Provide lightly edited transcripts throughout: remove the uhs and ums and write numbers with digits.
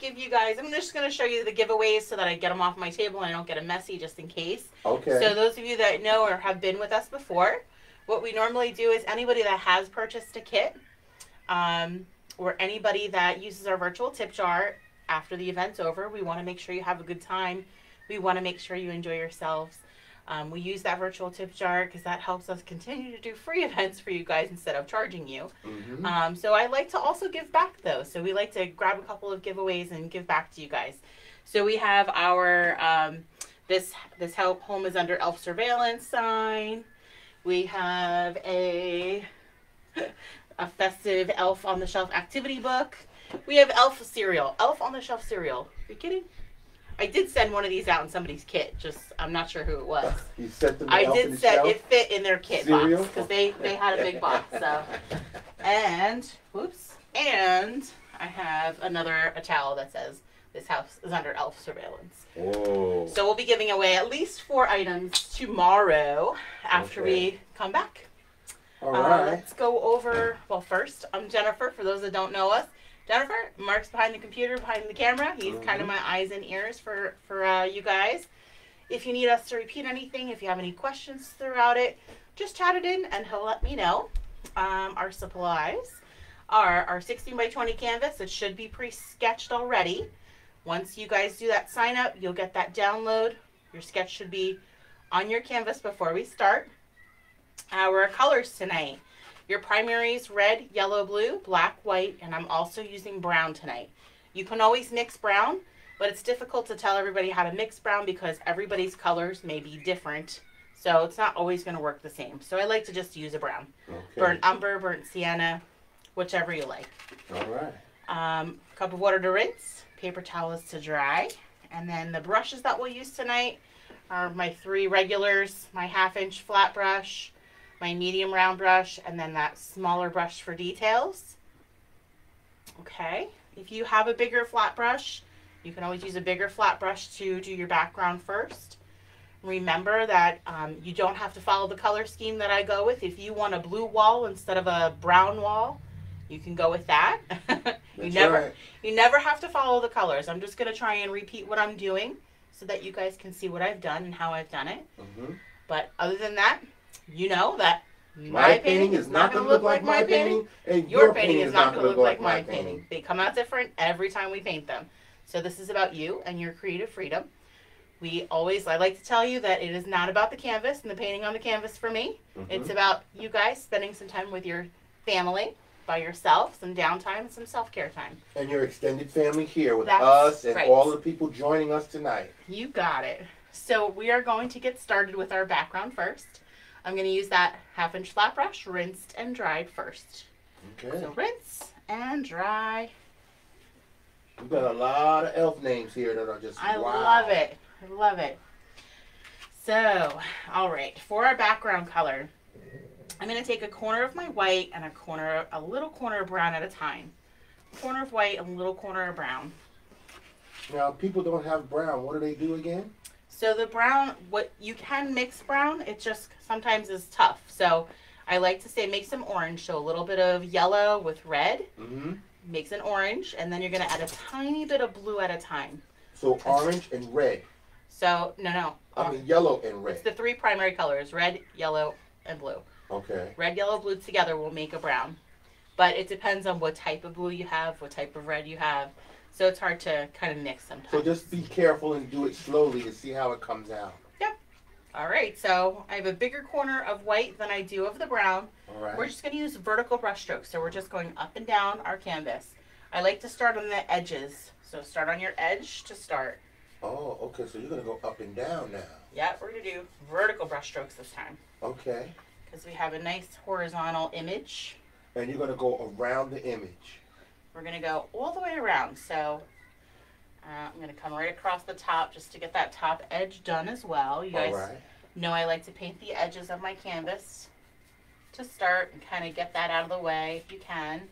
give you guys, I'm just going to show you the giveaways so that I get them off my table and I don't get them messy just in case. Okay. So those of you that know or have been with us before, what we normally do is anybody that has purchased a kit, or anybody that uses our virtual tip jar after the event's over, we want to make sure you have a good time. We want to make sure you enjoy yourselves. We use that virtual tip jar because that helps us continue to do free events for you guys instead of charging you. Mm-hmm. So I like to also give back though. So we like to grab a couple of giveaways and give back to you guys. So we have our this home is under elf surveillance sign. We have a festive elf on the shelf activity book. We have elf cereal, elf on the shelf cereal. Are you kidding? I did send one of these out in somebody's kit. Just I'm not sure who it was. You sent them. I did send it fit in their kit cereal? box because they had a big box. So and I have a towel that says this house is under elf surveillance. Oh. So we'll be giving away at least 4 items tomorrow after we come back. All right. Let's go over. Well, first I'm Jennifer. For those that don't know us. Jennifer, Mark's behind the computer, behind the camera. He's kind of my eyes and ears for you guys. If you need us to repeat anything, if you have any questions throughout it, just chat it in and he'll let me know. Our supplies are our 16 by 20 canvas. It should be pre-sketched already. Once you guys do that sign up, you'll get that download. Your sketch should be on your canvas before we start. Our colors tonight. Your primaries, red, yellow, blue, black, white, and I'm also using brown tonight. You can always mix brown, but it's difficult to tell everybody how to mix brown because everybody's colors may be different. So it's not always going to work the same. So I like to just use a brown. Okay. Burnt umber, burnt sienna, whichever you like. All right. Cup of water to rinse, paper towels to dry. And then the brushes that we'll use tonight are my 3 regulars, my 1/2-inch flat brush, my medium round brush, and then that smaller brush for details. Okay, if you have a bigger flat brush, you can always use a bigger flat brush to do your background first. Remember that you don't have to follow the color scheme that I go with. If you want a blue wall instead of a brown wall, you can go with that. You never have to follow the colors. I'm just going to try and repeat what I'm doing so that you guys can see what I've done and how I've done it. Mm-hmm. But other than that, you know that my painting is not going to look like my painting, and your painting is not going to look like my painting. They come out different every time we paint them. So this is about you and your creative freedom. I like to tell you that it is not about the canvas and the painting on the canvas for me. Mm-hmm. It's about you guys spending some time with your family, by yourself, some downtime and some self-care time. And your extended family here with us and all the people joining us tonight. You got it. So we are going to get started with our background first. I'm going to use that 1/2-inch flat brush, rinsed and dried first. Okay. So rinse and dry. We've got a lot of elf names here that are just I love it. I love it. So, all right, for our background color, I'm going to take a corner of my white and a little corner of brown at a time. Corner of white and a little corner of brown. Now, people don't have brown. What do they do again? So the brown, what you can mix brown, it just sometimes is tough. So I like to say make some orange. So a little bit of yellow with red. Mm-hmm. Makes an orange. And then you're going to add a tiny bit of blue at a time. So orange and red. So, no. I mean yellow and red. It's the 3 primary colors, red, yellow, and blue. Okay. Red, yellow, blue together will make a brown. But it depends on what type of blue you have, what type of red you have. So it's hard to kind of mix sometimes. So just be careful and do it slowly to see how it comes out. Yep. All right. So I have a bigger corner of white than I do of the brown. All right. We're just going to use vertical brush strokes. So we're just going up and down our canvas. I like to start on the edges. So start on your edge to start. Oh, okay. So you're going to go up and down now. Yeah, we're going to do vertical brush strokes this time. Okay. Because we have a nice horizontal image. And you're going to go around the image. We're going to go all the way around. So I'm going to come right across the top just to get that top edge done as well. You guys know I like to paint the edges of my canvas to start and kind of get that out of the way if you can.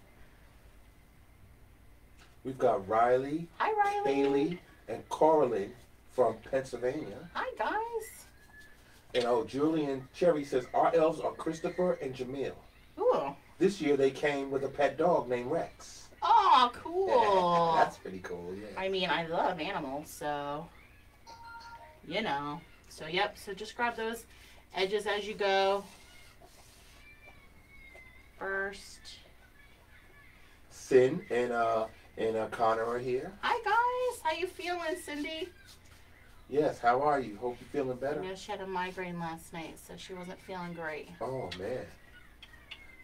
We've got Riley, hi Riley, Bailey, and Coraline from Pennsylvania. Hi guys. And Julian Cherry says our elves are Christopher and Jamil. Ooh. This year they came with a pet dog named Rex. Oh, Oh, cool. That's pretty cool, yeah. I mean, I love animals, so, you know. So, yep, so just grab those edges as you go. First. Sin and Connor are here. Hi, guys. How you feeling, Cindy? Yes, how are you? Hope you're feeling better. Yeah, she had a migraine last night, so she wasn't feeling great. Oh, man.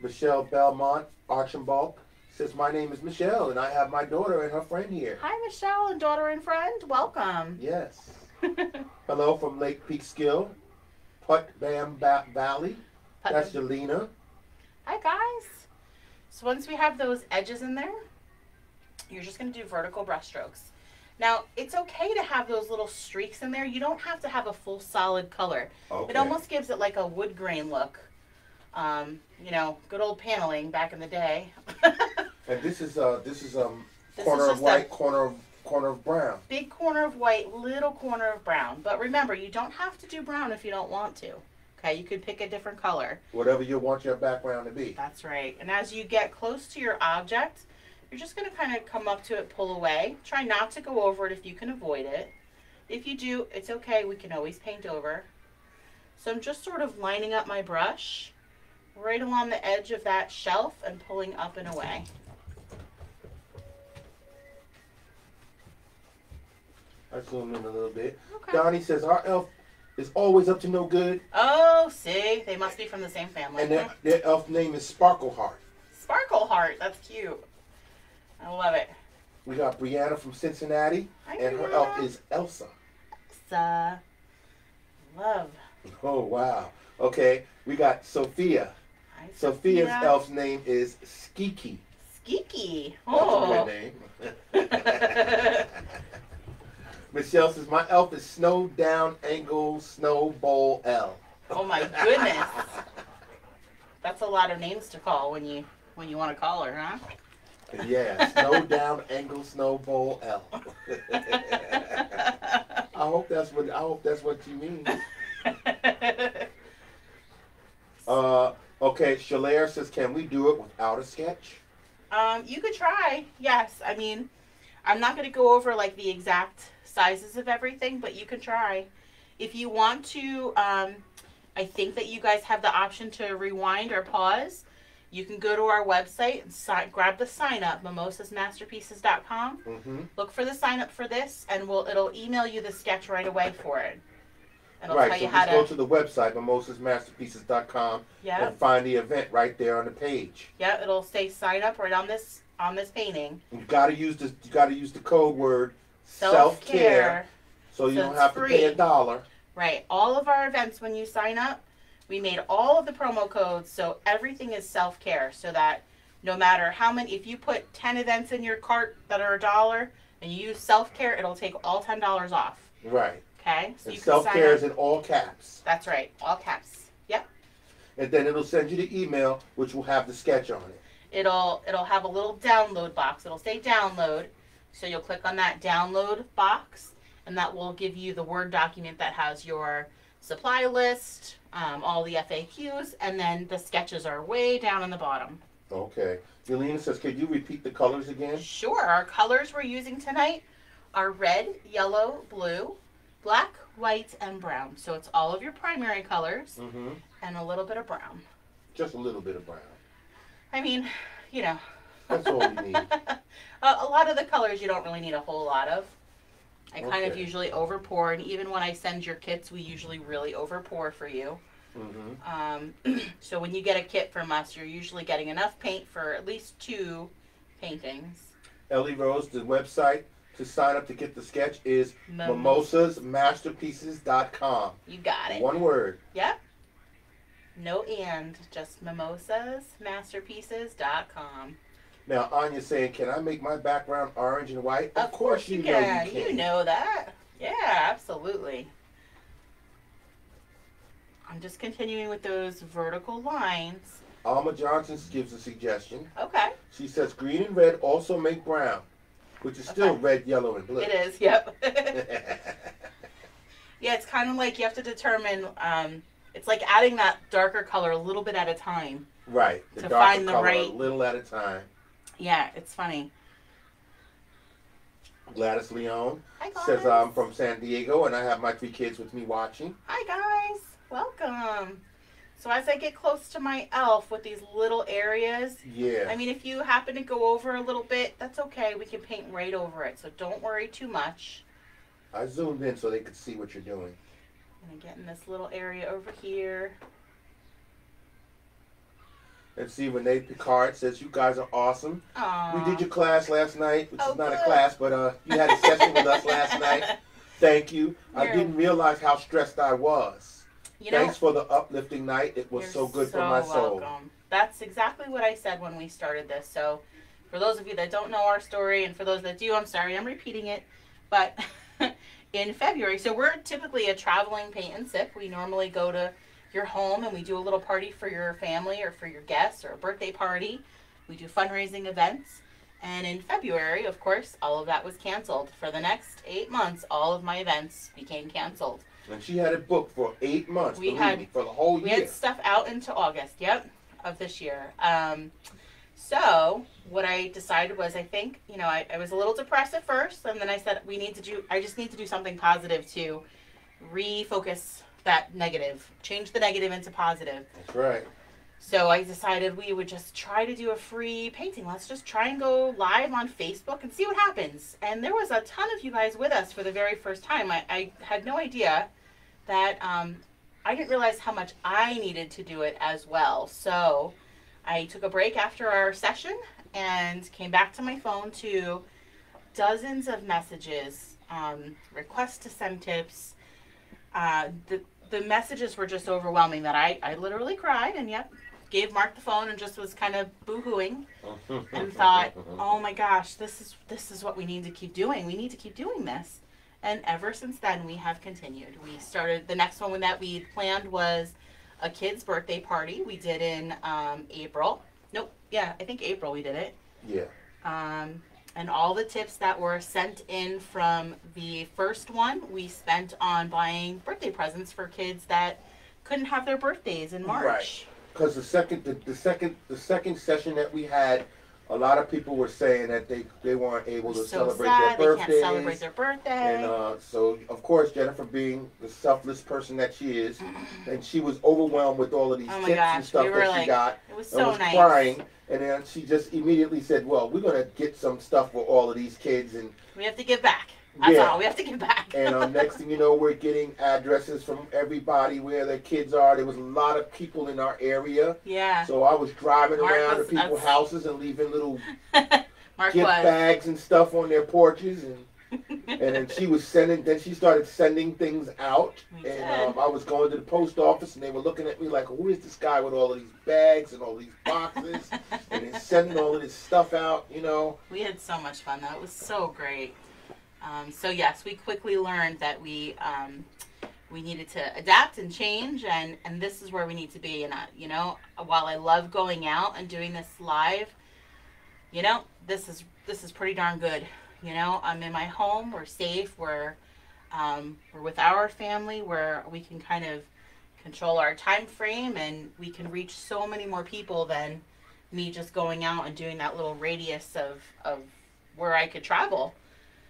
Michelle Belmont Archambault says, my name is Michelle, and I have my daughter and her friend here. Hi, Michelle and daughter and friend. Welcome. Yes. Hello from Lake Peekskill, Putnam Valley. That's Jelena. Hi, guys. So once we have those edges in there, you're just going to do vertical brush strokes. Now, it's okay to have those little streaks in there. You don't have to have a full solid color. Okay. It almost gives it like a wood grain look. You know, good old paneling back in the day. And this is corner of white, corner of brown. Big corner of white, little corner of brown. But remember, you don't have to do brown if you don't want to. Okay, you could pick a different color. Whatever you want your background to be. That's right. And as you get close to your object, you're just going to kind of come up to it, pull away. Try not to go over it if you can avoid it. If you do, it's okay. We can always paint over. So I'm just sort of lining up my brush right along the edge of that shelf and pulling up and away. I zoom in a little bit. Okay. Donnie says, our elf is always up to no good. Oh, see? They must be from the same family. And their elf name is Sparkleheart. Sparkleheart. That's cute. I love it. We got Brianna from Cincinnati. Hi, and her Brianna. elf is Elsa. Elsa. Love. Oh, wow. Okay, we got Sophia. Hi, Sophia's Sophia. elf's name is Skeeky. Skeeky. That's Oh. a good name. Michelle says, my elf is Snow Down Angle Snow Bowl L. Oh my goodness. That's a lot of names to call when you want to call her, huh? Yeah, Snow Down Angle Snow Bowl L. I hope that's what you mean. Okay, Shalair says, can we do it without a sketch? You could try. Yes. I mean, I'm not going to go over like the exact sizes of everything, but you can try. If you want to, I think that you guys have the option to rewind or pause. You can go to our website and grab the sign up, mimosasmasterpieces.com. Mm-hmm. Look for the sign up for this, and it'll email you the sketch right away for it. It'll Right, tell so you how just go to the website, mimosasmasterpieces.com, Yeah. and find the event right there on the page. Yeah, it'll say sign up right on this painting. And you gotta use the code word Self-care. so you So don't it's have to pay free. $1. Right. All of our events, when you sign up, we made all of the promo codes, so everything is self-care, so that no matter how many, if you put 10 events in your cart that are $1 and you use self-care, it'll take all $10 off. Right. Okay? So And you can sign self-care up. is in all caps. That's right. All caps. Yep. And then it'll send you the email, which will have the sketch on it. It'll have a little download box. It'll say download. So you'll click on that download box, and that will give you the Word document that has your supply list, all the FAQs, and then the sketches are way down in the bottom. Okay. Yelena says, could you repeat the colors again? Sure. Our colors we're using tonight are red, yellow, blue, black, white, and brown. So it's all of your primary colors and a little bit of brown. Just a little bit of brown. I mean, you know. That's all you need. A lot of the colors you don't really need a whole lot of. I kind of Okay. usually overpour, and even when I send your kits, we usually really overpour for you. So when you get a kit from us, you're usually getting enough paint for at least 2 paintings. Ellie Rose, the website to sign up to get the sketch is mimosasmasterpieces.com. You got it. One word. Yep. No and, just mimosasmasterpieces.com. Now, Anya's saying, can I make my background orange and white? Of course you can. You know that. Yeah, absolutely. I'm just continuing with those vertical lines. Alma Johnson gives a suggestion. Okay. She says, green and red also make brown, which is still red, yellow, and blue. It is, yep. Yeah, it's kind of like you have to determine, it's like adding that darker color a little bit at a time. Right. The To darker find the color right- a little at a time. Yeah, it's funny. Gladys Leone. Hi, guys. Says I'm from San Diego and I have my 3 kids with me watching. Hi, guys. Welcome. So as I get close to my elf with these little areas, Yeah. I mean, if you happen to go over a little bit, that's okay. We can paint right over it, so don't worry too much. I zoomed in so they could see what you're doing. I'm getting this little area over here. And see, Renee Picard says, you guys are awesome. Aww. We did your class last night, which is not good. a class, but you had a session with us last night. Thank you. I didn't realize how stressed I was. Thanks for the uplifting night. It was so good for my soul. Welcome. That's exactly what I said when we started this. So for those of you that don't know our story, and for those that do, I'm sorry, I'm repeating it. But in February, so we're typically a traveling paint and sip. We normally go to your home and we do a little party for your family or for your guests or a birthday party. We do fundraising events. And in February, of course, all of that was canceled. For the next 8 months, all of my events became canceled. And she had it booked for 8 months, for the whole year. We had stuff out into August, of this year. So what I decided was, I think, I was a little depressed at first, and then I said, I just need to do something positive to refocus that negative, change the negative into positive. That's right. So I decided we would just try to do a free painting. Let's just try and go live on Facebook and see what happens. And there was a ton of you guys with us for the very first time. I had no idea that, I didn't realize how much I needed to do it as well. So I took a break after our session and came back to my phone to dozens of messages, requests to send tips. The messages were just overwhelming that I literally cried and gave Mark the phone and just was kind of boo-hooing and thought, oh my gosh, this is what we need to keep doing. We need to keep doing this. And ever since then, we have continued. We started, the next one that we planned was a kid's birthday party. We did in April. I think April we did it. Yeah. And all the tips that were sent in from the first one, we spent on buying birthday presents for kids that couldn't have their birthdays in March. Right. Because the second session that we had, a lot of people were saying that they weren't able to celebrate their birthdays. They can't celebrate their birthday. And so, of course, Jennifer, being the selfless person that she is, and she was overwhelmed with all of these tips and stuff that she got. It was so nice. Crying. And then she just immediately said, well, we're going to get some stuff for all of these kids. And we have to give back. That's all. We have to give back. And next thing you know, we're getting addresses from everybody where their kids are. There was a lot of people in our area. Yeah. So I was driving around to people's houses and leaving little gift bags and stuff on their porches. And then she started sending things out. And I was going to the post office and they were looking at me like, who is this guy with all of these bags and all these boxes? And they're sending all of this stuff out, We had so much fun though. It was so great. So yes, we quickly learned that we needed to adapt and change, and this is where we need to be. And while I love going out and doing this live, this is pretty darn good. I'm in my home. We're safe. We're with our family, where we can kind of control our time frame, and we can reach so many more people than me just going out and doing that little radius of where I could travel.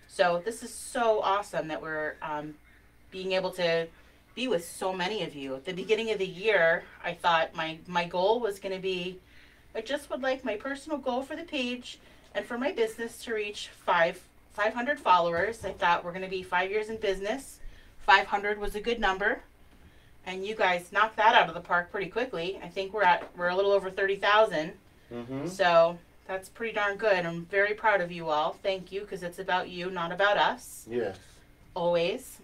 So this is so awesome that we're being able to be with so many of you. At the beginning of the year, I thought my goal was going to be, I just would like my personal goal for the page and for my business to reach 500 followers. I thought we're going to be 5 years in business. 500 was a good number. And you guys knocked that out of the park pretty quickly. I think we're a little over 30,000. Mm-hmm. So that's pretty darn good. I'm very proud of you all. Thank you, because it's about you, not about us. Yes. Always.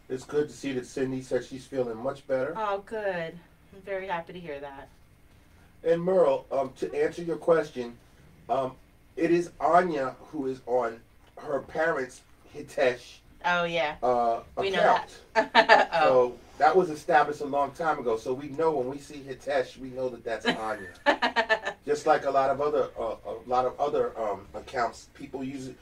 It's good to see that Cindy said she's feeling much better. Oh, good. I'm very happy to hear that. And Merle, to answer your question, it is Anya who is on her parents' Hitesh Oh, yeah. We know that. So that was established a long time ago. So we know when we see Hitesh, we know that that's Anya. Just like a lot of other accounts, people use it.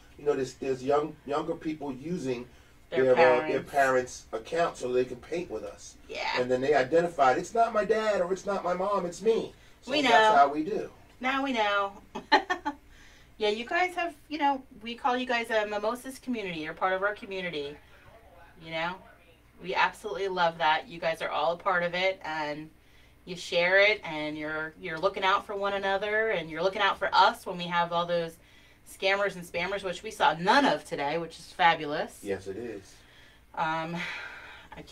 There's younger people using their parents' account so they can paint with us. Yeah. And then they identified, it's not my dad or it's not my mom, it's me. So we know. That's how we do. Now we know. Yeah, you guys have, you know, we call you guys a mimosas community. You're part of our community. You know, we absolutely love that. You guys are all a part of it, and you share it, and you're looking out for one another, and you're looking out for us when we have all those scammers and spammers, which we saw none of today, which is fabulous. Yes, it is. I'm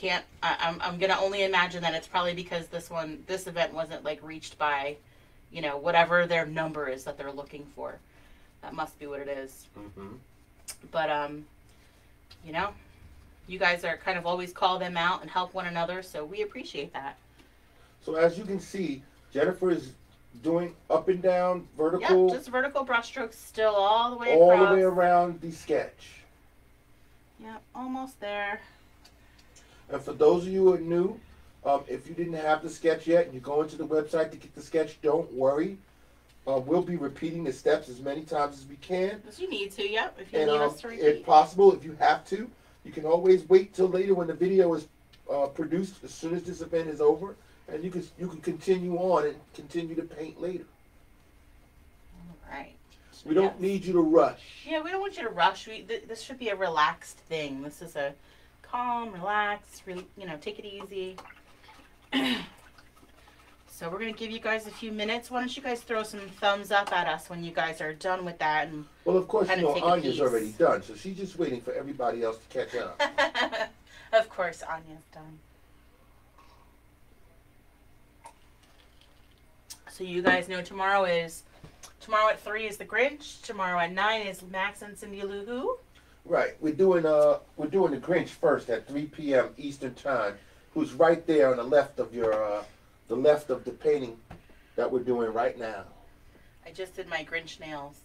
gonna only imagine that it's probably because this event wasn't like reached by, you know, whatever their number is that they're looking for. That must be what it is. Mm-hmm. But you know, you guys are kind of always call them out and help one another, so we appreciate that. So as you can see, Jennifer is doing up and down, vertical. Yep, just vertical brush strokes still all the way all across. the way around the sketch. Yep, almost there. And for those of you who are new, if you didn't have the sketch yet and you go into the website to get the sketch, don't worry. We'll be repeating the steps as many times as we can. As you need to, yep. If you And need us to repeat. if possible, if you have to, you can always wait till later when the video is produced as soon as this event is over. And you can continue on and continue to paint later. All right. We don't need you to rush. Yeah, we don't want you to rush. This should be a relaxed thing. This is a calm, relaxed, you know, take it easy. So we're going to give you guys a few minutes. Why don't you guys throw some thumbs up at us when you guys are done with that? And well, of course, you know, Anya's already done, so she's just waiting for everybody else to catch up. Of course, Anya's done. So you guys know tomorrow at 3 is the Grinch. Tomorrow at 9 is Max and Cindy Lou Who. Right. We're doing the Grinch first at 3 p.m. Eastern Time, who's right there on the left of the painting that we're doing right now. I just did my Grinch nails.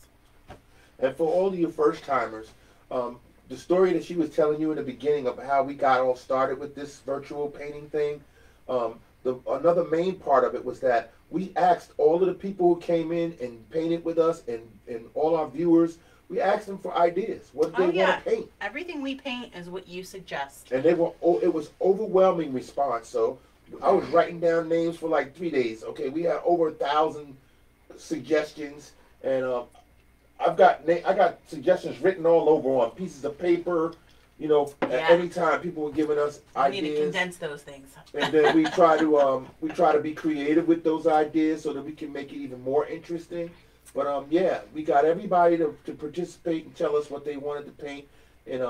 And for all of you first timers, the story that she was telling you in the beginning of how we got all started with this virtual painting thing, another main part of it was that we asked all of the people who came in and painted with us and all our viewers, we asked them for ideas. What do they want to paint? Everything we paint is what you suggest. And it was overwhelming response. So I was writing down names for like 3 days. Okay, we had over 1,000 suggestions, and I got suggestions written all over on pieces of paper. You know, at any time people were giving us ideas. We need to condense those things. And then we try to be creative with those ideas so that we can make it even more interesting. But yeah, we got everybody to participate and tell us what they wanted to paint, and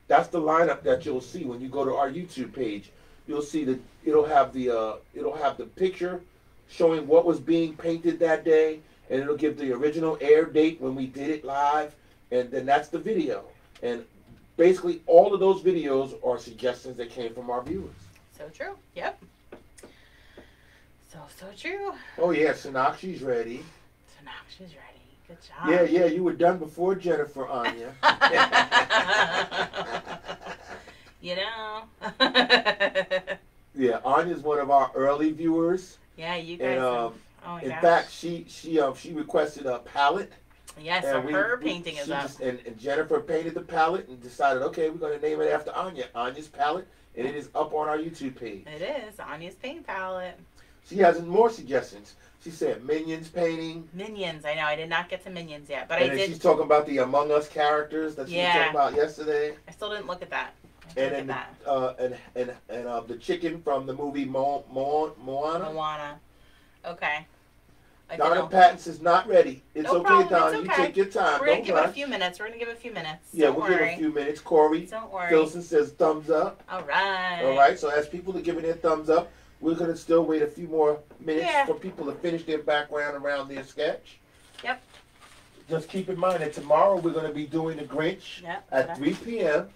that's the lineup that you'll see when you go to our YouTube page. You'll see that it'll have the picture showing what was being painted that day, and it'll give the original air date when we did it live, and then that's the video. And basically, all of those videos are suggestions that came from our viewers. So true. Yep. So true. Oh yeah, Sonakshi's ready. Sonakshi's ready. Good job. Yeah, you were done before Jennifer, Anya. You know. Yeah, Anya's one of our early viewers. Yeah, you guys. And, in fact, she requested a palette. Yes, so her painting is up. And Jennifer painted the palette and decided, okay, we're going to name it after Anya. Anya's palette, and it is up on our YouTube page. It is Anya's paint palette. She has more suggestions. She said Minions painting. Minions, I know. I did not get to Minions yet, but and I did. She's talking about the Among Us characters that she was talking about yesterday. I still didn't look at that. And the chicken from the movie Moana. Moana. Okay. Donna Patton's is not ready. It's no okay, problem. Donna. It's You take your time. We're going to give it a few minutes. Yeah, we'll give it a few minutes. Corey Filson says thumbs up. All right. All right. So as people are giving their thumbs up, we're going to still wait a few more minutes for people to finish their background around their sketch. Yep. Just keep in mind that tomorrow we're going to be doing the Grinch at 3 p.m.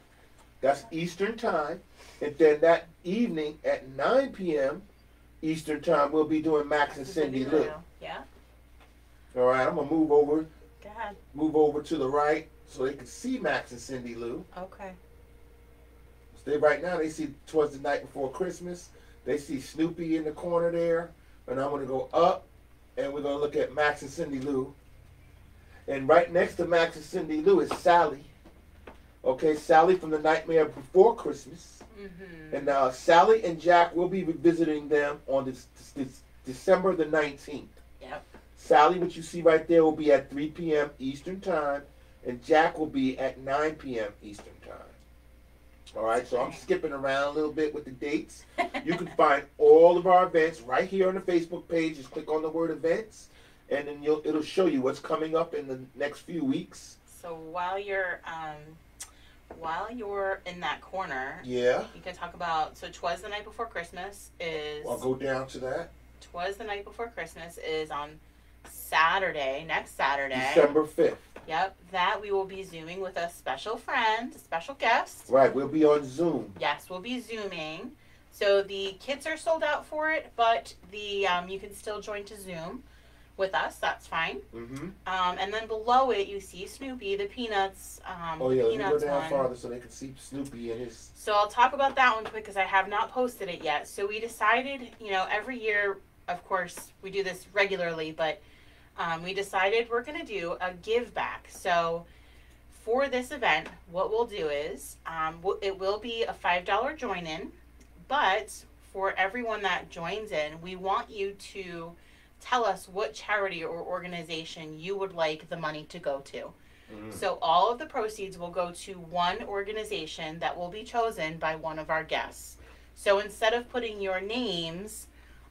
That's Eastern Time. And then that evening at 9 p.m. Eastern Time, we'll be doing Max and Cindy Lou. Yeah. All right, I'm going to move over. Go ahead. Move over to the right so they can see Max and Cindy Lou. Okay. Right now, they see Twas the Night Before Christmas. They see Snoopy in the corner there. And I'm going to go up, and we're going to look at Max and Cindy Lou. And right next to Max and Cindy Lou is Sally. Okay, Sally from The Nightmare Before Christmas. Mm-hmm. And now Sally and Jack will be revisiting them on this December the 19th. Yep. Sally, what you see right there, will be at 3 p.m. Eastern Time, and Jack will be at 9 p.m. Eastern Time. All right, so I'm skipping around a little bit with the dates. You can find all of our events right here on the Facebook page. Just click on the word events, and then it'll show you what's coming up in the next few weeks. So while you're in that corner, yeah, you can talk about. So Twas the Night Before Christmas is. I'll go down to that. Twas the Night Before Christmas is on Saturday, next Saturday, December 5th. Yep, that we will be Zooming with a special friend, a special guest. Right, we'll be on Zoom. Yes, we'll be Zooming. So the kids are sold out for it, but the you can still join to Zoom with us. That's fine. Mm-hmm. And then below it, you see Snoopy, the Peanuts. Oh yeah, let me go down farther so they can see Snoopy and his. So I'll talk about that one quick because I have not posted it yet. So we decided, every year, of course, we do this regularly, but we decided we're going to do a give back. So for this event, what we'll do is it will be a $5 join in, but for everyone that joins in, we want you to tell us what charity or organization you would like the money to go to. Mm-hmm. So all of the proceeds will go to one organization that will be chosen by one of our guests. So instead of putting your names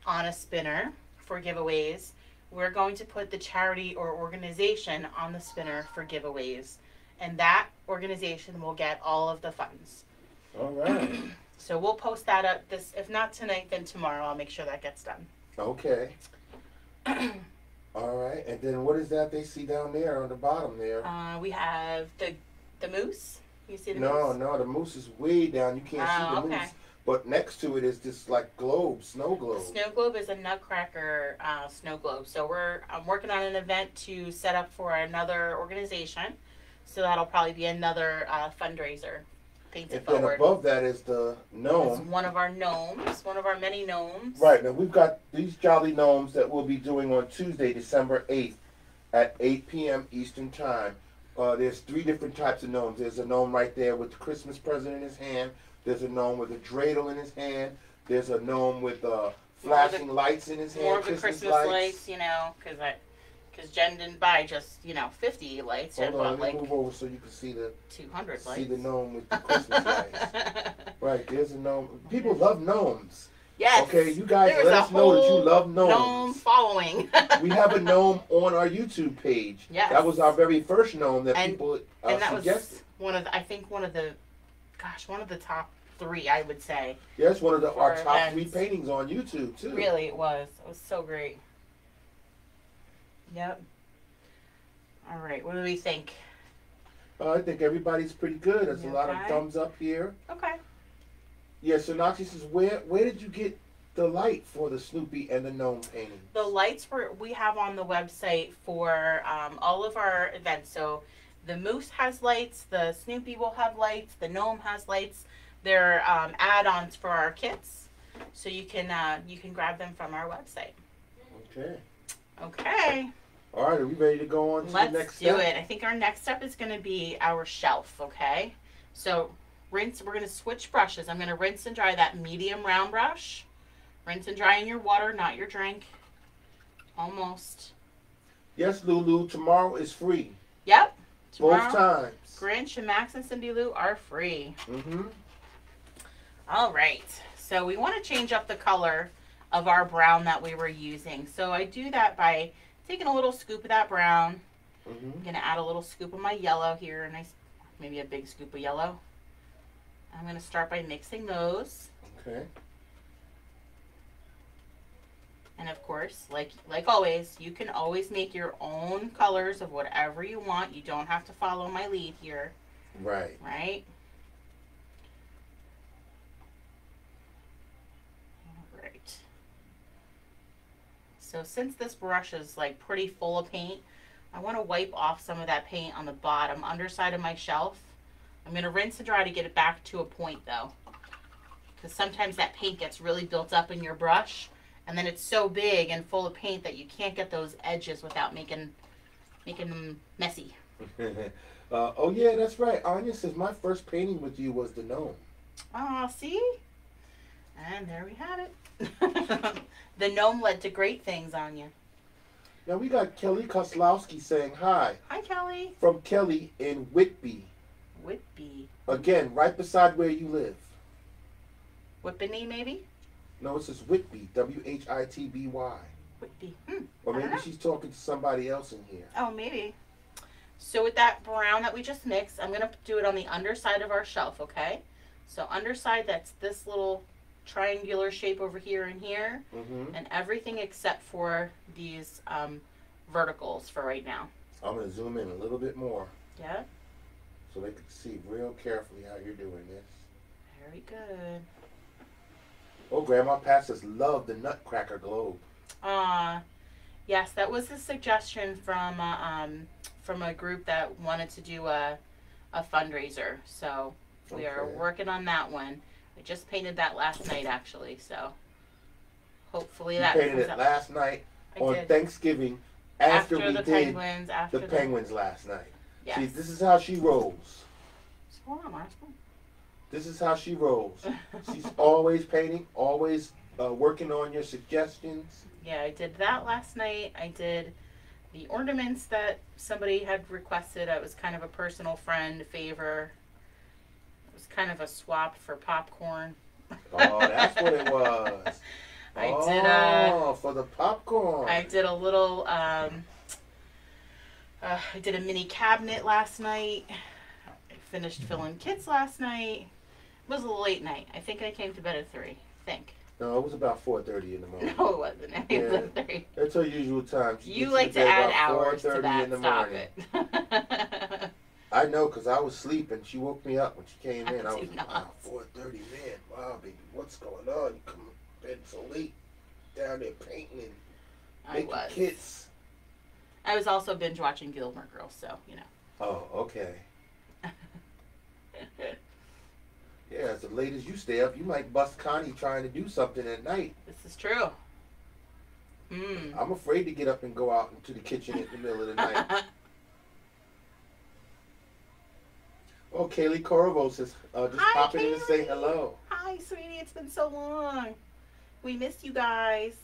on a spinner for giveaways, we're going to put the charity or organization on the spinner for giveaways. And that organization will get all of the funds. All right. So we'll post that up if not tonight, then tomorrow. I'll make sure that gets done. Okay. All right. And then what is that they see down there on the bottom there? We have the moose. You see the moose? moose? No, the moose is way down. You can't see the moose. But next to it is this like globe, snow globe. The snow globe is a Nutcracker snow globe. So I'm working on an event to set up for another organization. So that'll probably be another fundraiser. Painted forward. And then above that is the gnome. It's one of our gnomes, one of our many gnomes. Right. Now we've got these jolly gnomes that we'll be doing on Tuesday, December 8th at 8 p.m. Eastern Time. There's 3 different types of gnomes. There's a gnome right there with the Christmas present in his hand. There's a gnome with a dreidel in his hand. There's a gnome with flashing lights in his hand. More of the Christmas lights, because Jen didn't buy just 50 lights. Hold on, let me move over so you can see the 200 lights. See the gnome with the Christmas lights. Right, there's a gnome. People love gnomes. Yes. Okay, you guys let us know that you love gnomes. Gnome following. We have a gnome on our YouTube page. Yes. That was our very first gnome that people and that suggested. Was one of the top 3, I would say. Yes, one of our top 3 paintings on YouTube too. Really, it was. It was so great. Yep. All right. What do we think? I think everybody's pretty good. There's a lot of thumbs up here. Okay. Yeah. So Nachi says, where did you get the light for the Snoopy and the gnome painting? The lights we have on the website for all of our events. So the moose has lights. The Snoopy will have lights. The gnome has lights. They're add-ons for our kits. So you can grab them from our website. Okay. Okay. All right, are we ready to go on to the next step? Let's do it. I think our next step is going to be our shelf, okay? So we're going to switch brushes. I'm going to rinse and dry that medium round brush. Rinse and dry in your water, not your drink. Almost. Yes, Lulu, tomorrow is free. Yep. Tomorrow, both times. Grinch and Max and Cindy Lou are free. Mm-hmm. All right. So we want to change up the color of our brown that we were using. So I do that by taking a little scoop of that brown. Mm-hmm. I'm going to add a little scoop of my yellow here. Maybe a big scoop of yellow. I'm going to start by mixing those. Okay. And of course, like always, you can always make your own colors of whatever you want. You don't have to follow my lead here. Right. Right? So since this brush is like pretty full of paint, I want to wipe off some of that paint on the bottom underside of my shelf. I'm going to rinse and dry to get it back to a point though, because sometimes that paint gets really built up in your brush and then it's so big and full of paint that you can't get those edges without making them messy. Oh yeah, that's right. Anya says my first painting with you was the gnome. Oh, see? And there we have it. The gnome led to great things, Anya. Now we got Kelly Koslowski saying hi. Hi, Kelly. From Kelly in Whitby. Whitby. Again, right beside where you live. Whitby, maybe? No, it says Whitby. Whitby. Whitby. Or maybe she's talking to somebody else in here. Oh, maybe. So with that brown that we just mixed, I'm going to do it on the underside of our shelf, okay? So underside, that's this little triangular shape over here and here. And everything except for these verticals for right now. I'm going to zoom in a little bit more. Yeah? So they can see real carefully how you're doing this. Very good. Oh, Grandma Pat says, love the Nutcracker globe. Yes, that was a suggestion from a group that wanted to do a fundraiser. So we are working on that one. I just painted that last night, actually. So hopefully that. You painted it last night on Thanksgiving after we did the penguins last night. Yes. See, this is how she rolls. Hold on, Mark. This is how she rolls. She's always painting, always working on your suggestions. Yeah, I did that last night. I did the ornaments that somebody had requested. It was kind of a personal friend favor. It was kind of a swap for popcorn. Oh, that's what it was. For the popcorn. I did a little, I did a mini cabinet last night. I finished filling kits last night. It was a late night. I think I came to bed at 3. I think. No, it was about 4:30 in the morning. No, it wasn't. It was 3. That's her usual time. You like to add hours to that. Stop it. I know, because I was asleep and she woke me up when she came in. I was like, wow, 4:30, man. Wow, baby, what's going on? You come to bed so late, down there painting and making kits. I was also binge watching Gilmore Girls, so, you know. Oh, okay. Yeah, as late as you stay up, you might bust Connie trying to do something at night. This is true. I'm afraid to get up and go out into the kitchen in the middle of the night. Oh, Kaylee Corvo says, just popping in to say hello. Hi, sweetie. It's been so long. We missed you guys.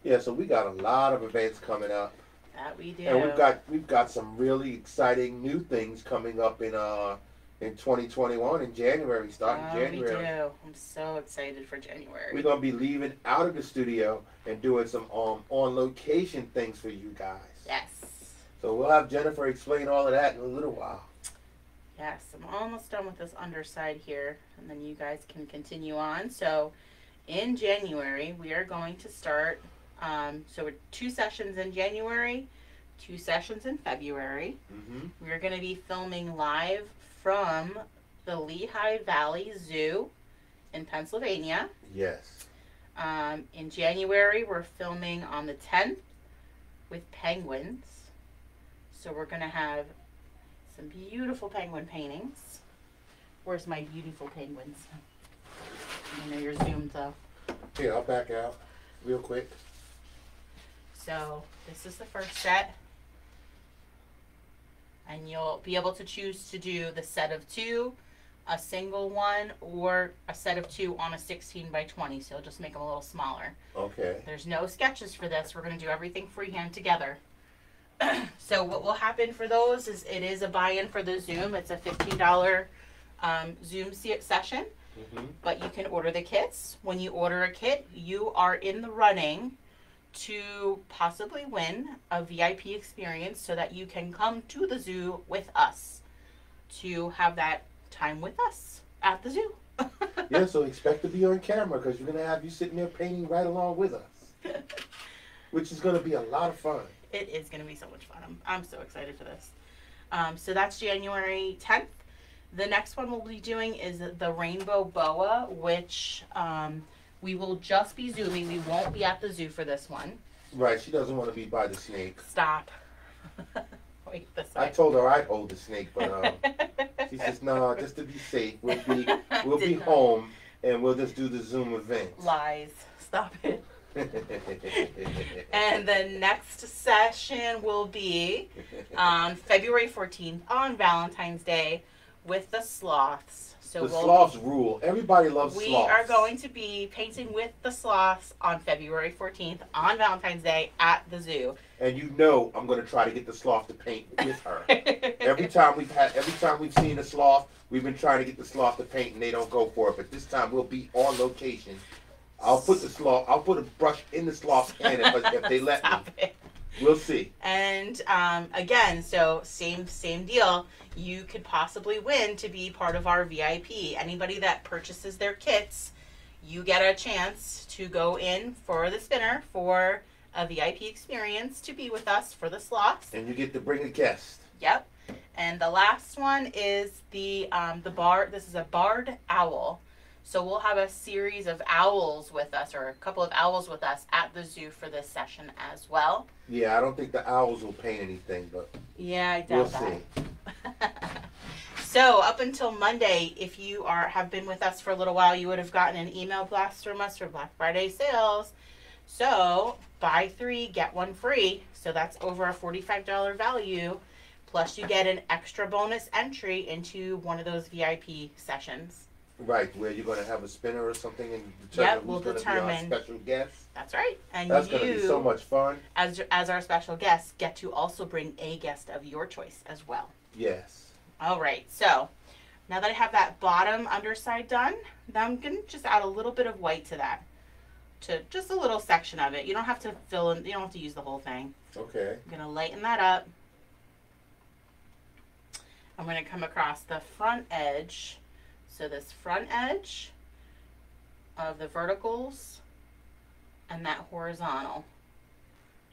Yeah, so we got a lot of events coming up. That we do. And we've got some really exciting new things coming up in 2021 in January, starting January. We do. I'm so excited for January. We're gonna be leaving out of the studio and doing some on location things for you guys. Yes. So we'll have Jennifer explain all of that in a little while. Yes, I'm almost done with this underside here, and then you guys can continue on. So in January, we are going to start, so we're 2 sessions in January, 2 sessions in February. We're going to be filming live from the Lehigh Valley Zoo in Pennsylvania. Yes. In January, we're filming on the 10th with penguins. So we're going to have some beautiful penguin paintings. Where's my beautiful penguins? I know you're zoomed though. Here, I'll back out real quick. So this is the first set. And you'll be able to choose to do the set of 2, a single one, or a set of 2 on a 16 by 20. So you'll just make them a little smaller. Okay. There's no sketches for this. We're going to do everything freehand together. So what will happen for those is it is a buy-in for the Zoom. It's a $15 Zoom session. But you can order the kits. When you order a kit, you are in the running to possibly win a VIP experience so that you can come to the zoo with us to have that time with us at the zoo. Yeah, so expect to be on camera because we're going to have you sitting there painting right along with us, which is going to be a lot of fun. It is going to be so much fun. I'm so excited for this. So that's January 10th. The next one we'll be doing is the Rainbow Boa, which we will just be Zooming. We won't be at the zoo for this one. Right. She doesn't want to be by the snake. Stop. Wait, this way. I told her I'd hold the snake, but she says, no, just to be safe. We'll be home, and we'll just do the Zoom event. Lies. Stop it. And the next session will be on February 14th on Valentine's Day with the sloths. So the sloths rule. Everybody loves sloths. We are going to be painting with the sloths on February 14th on Valentine's Day at the zoo. And you know I'm going to try to get the sloth to paint with her. Every time we've seen a sloth, we've been trying to get the sloth to paint and they don't go for it. But this time we'll be on location. I'll put a brush in the sloth's hand if they let me. We'll see. And again, so same deal. You could possibly win to be part of our VIP. Anybody that purchases their kits, you get a chance to go in for the spinner for a VIP experience to be with us for the sloths. And you get to bring a guest. Yep. And the last one is the bard. This is a barred owl. So we'll have a series of owls with us, or a couple of owls with us at the zoo for this session as well. Yeah, I don't think the owls will paint anything, but yeah, I doubt that. We'll see. So up until Monday, if you have been with us for a little while, you would have gotten an email blast from us for Black Friday sales. So buy 3, get 1 free. So that's over a $45 value. Plus you get an extra bonus entry into one of those VIP sessions. Right, where you're going to have a spinner or something and determine who's going to be our special guest. That's right. And that's going to be so much fun. As our special guest, get to also bring a guest of your choice as well. Yes. All right, so now that I have that bottom underside done, now I'm going to just add a little bit of white to that. To just a little section of it. You don't have to fill in, you don't have to use the whole thing. Okay. I'm going to lighten that up. I'm going to come across the front edge. So this front edge of the verticals and that horizontal.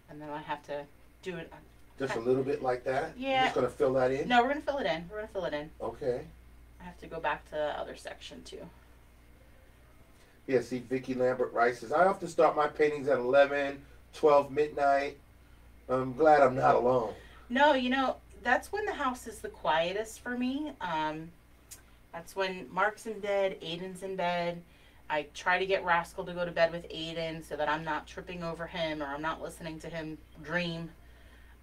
And then I have to do it. Just a little bit like that? Yeah. You're just going to fill that in? No, we're going to fill it in. We're going to fill it in. Okay. I have to go back to the other section too. Yeah, see, Vicki Lambert Rice says, I often start my paintings at 11, 12 midnight. I'm glad I'm not alone. No, you know, that's when the house is the quietest for me. That's when Mark's in bed, Aiden's in bed. I try to get Rascal to go to bed with Aiden so that I'm not tripping over him or I'm not listening to him dream.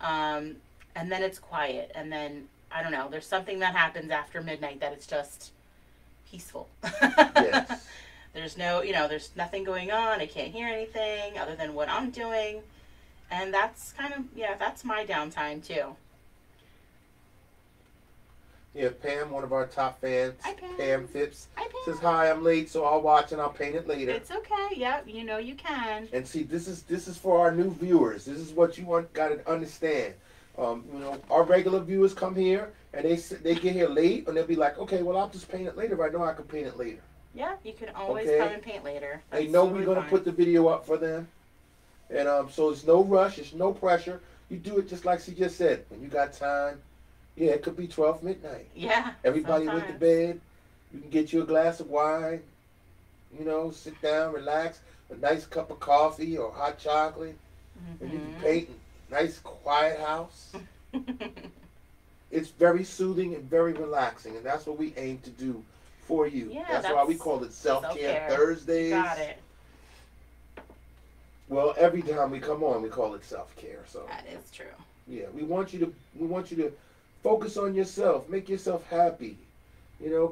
And then it's quiet. And then, I don't know, there's something that happens after midnight that it's just peaceful. Yes. There's there's nothing going on. I can't hear anything other than what I'm doing. And that's kind of, that's my downtime too. Yeah, Pam, one of our top fans, Hi, Pam. Pam Phipps, Hi, Pam. says, hi, I'm late, so I'll watch and I'll paint it later. It's okay. Yep, you can. And see, this is for our new viewers. This is what you got to understand. Our regular viewers come here and they get here late and they'll be like, okay, well, I'll just paint it later. I know I can paint it later. Yeah, you can always come and paint later. They know we're going to put the video up for them. And so it's no rush. It's no pressure. You do it just like she just said. When you got time. Yeah, it could be 12 midnight. Yeah. Everybody went to bed. You can get you a glass of wine. Sit down, relax. A nice cup of coffee or hot chocolate. Mm-hmm. And you can paint a nice, quiet house. It's very soothing and very relaxing. And that's what we aim to do for you. Yeah, that's why we call it Self-Care Thursdays. You got it. Well, every time we come on, we call it self-care. So that is true. Yeah, we want you to focus on yourself, make yourself happy.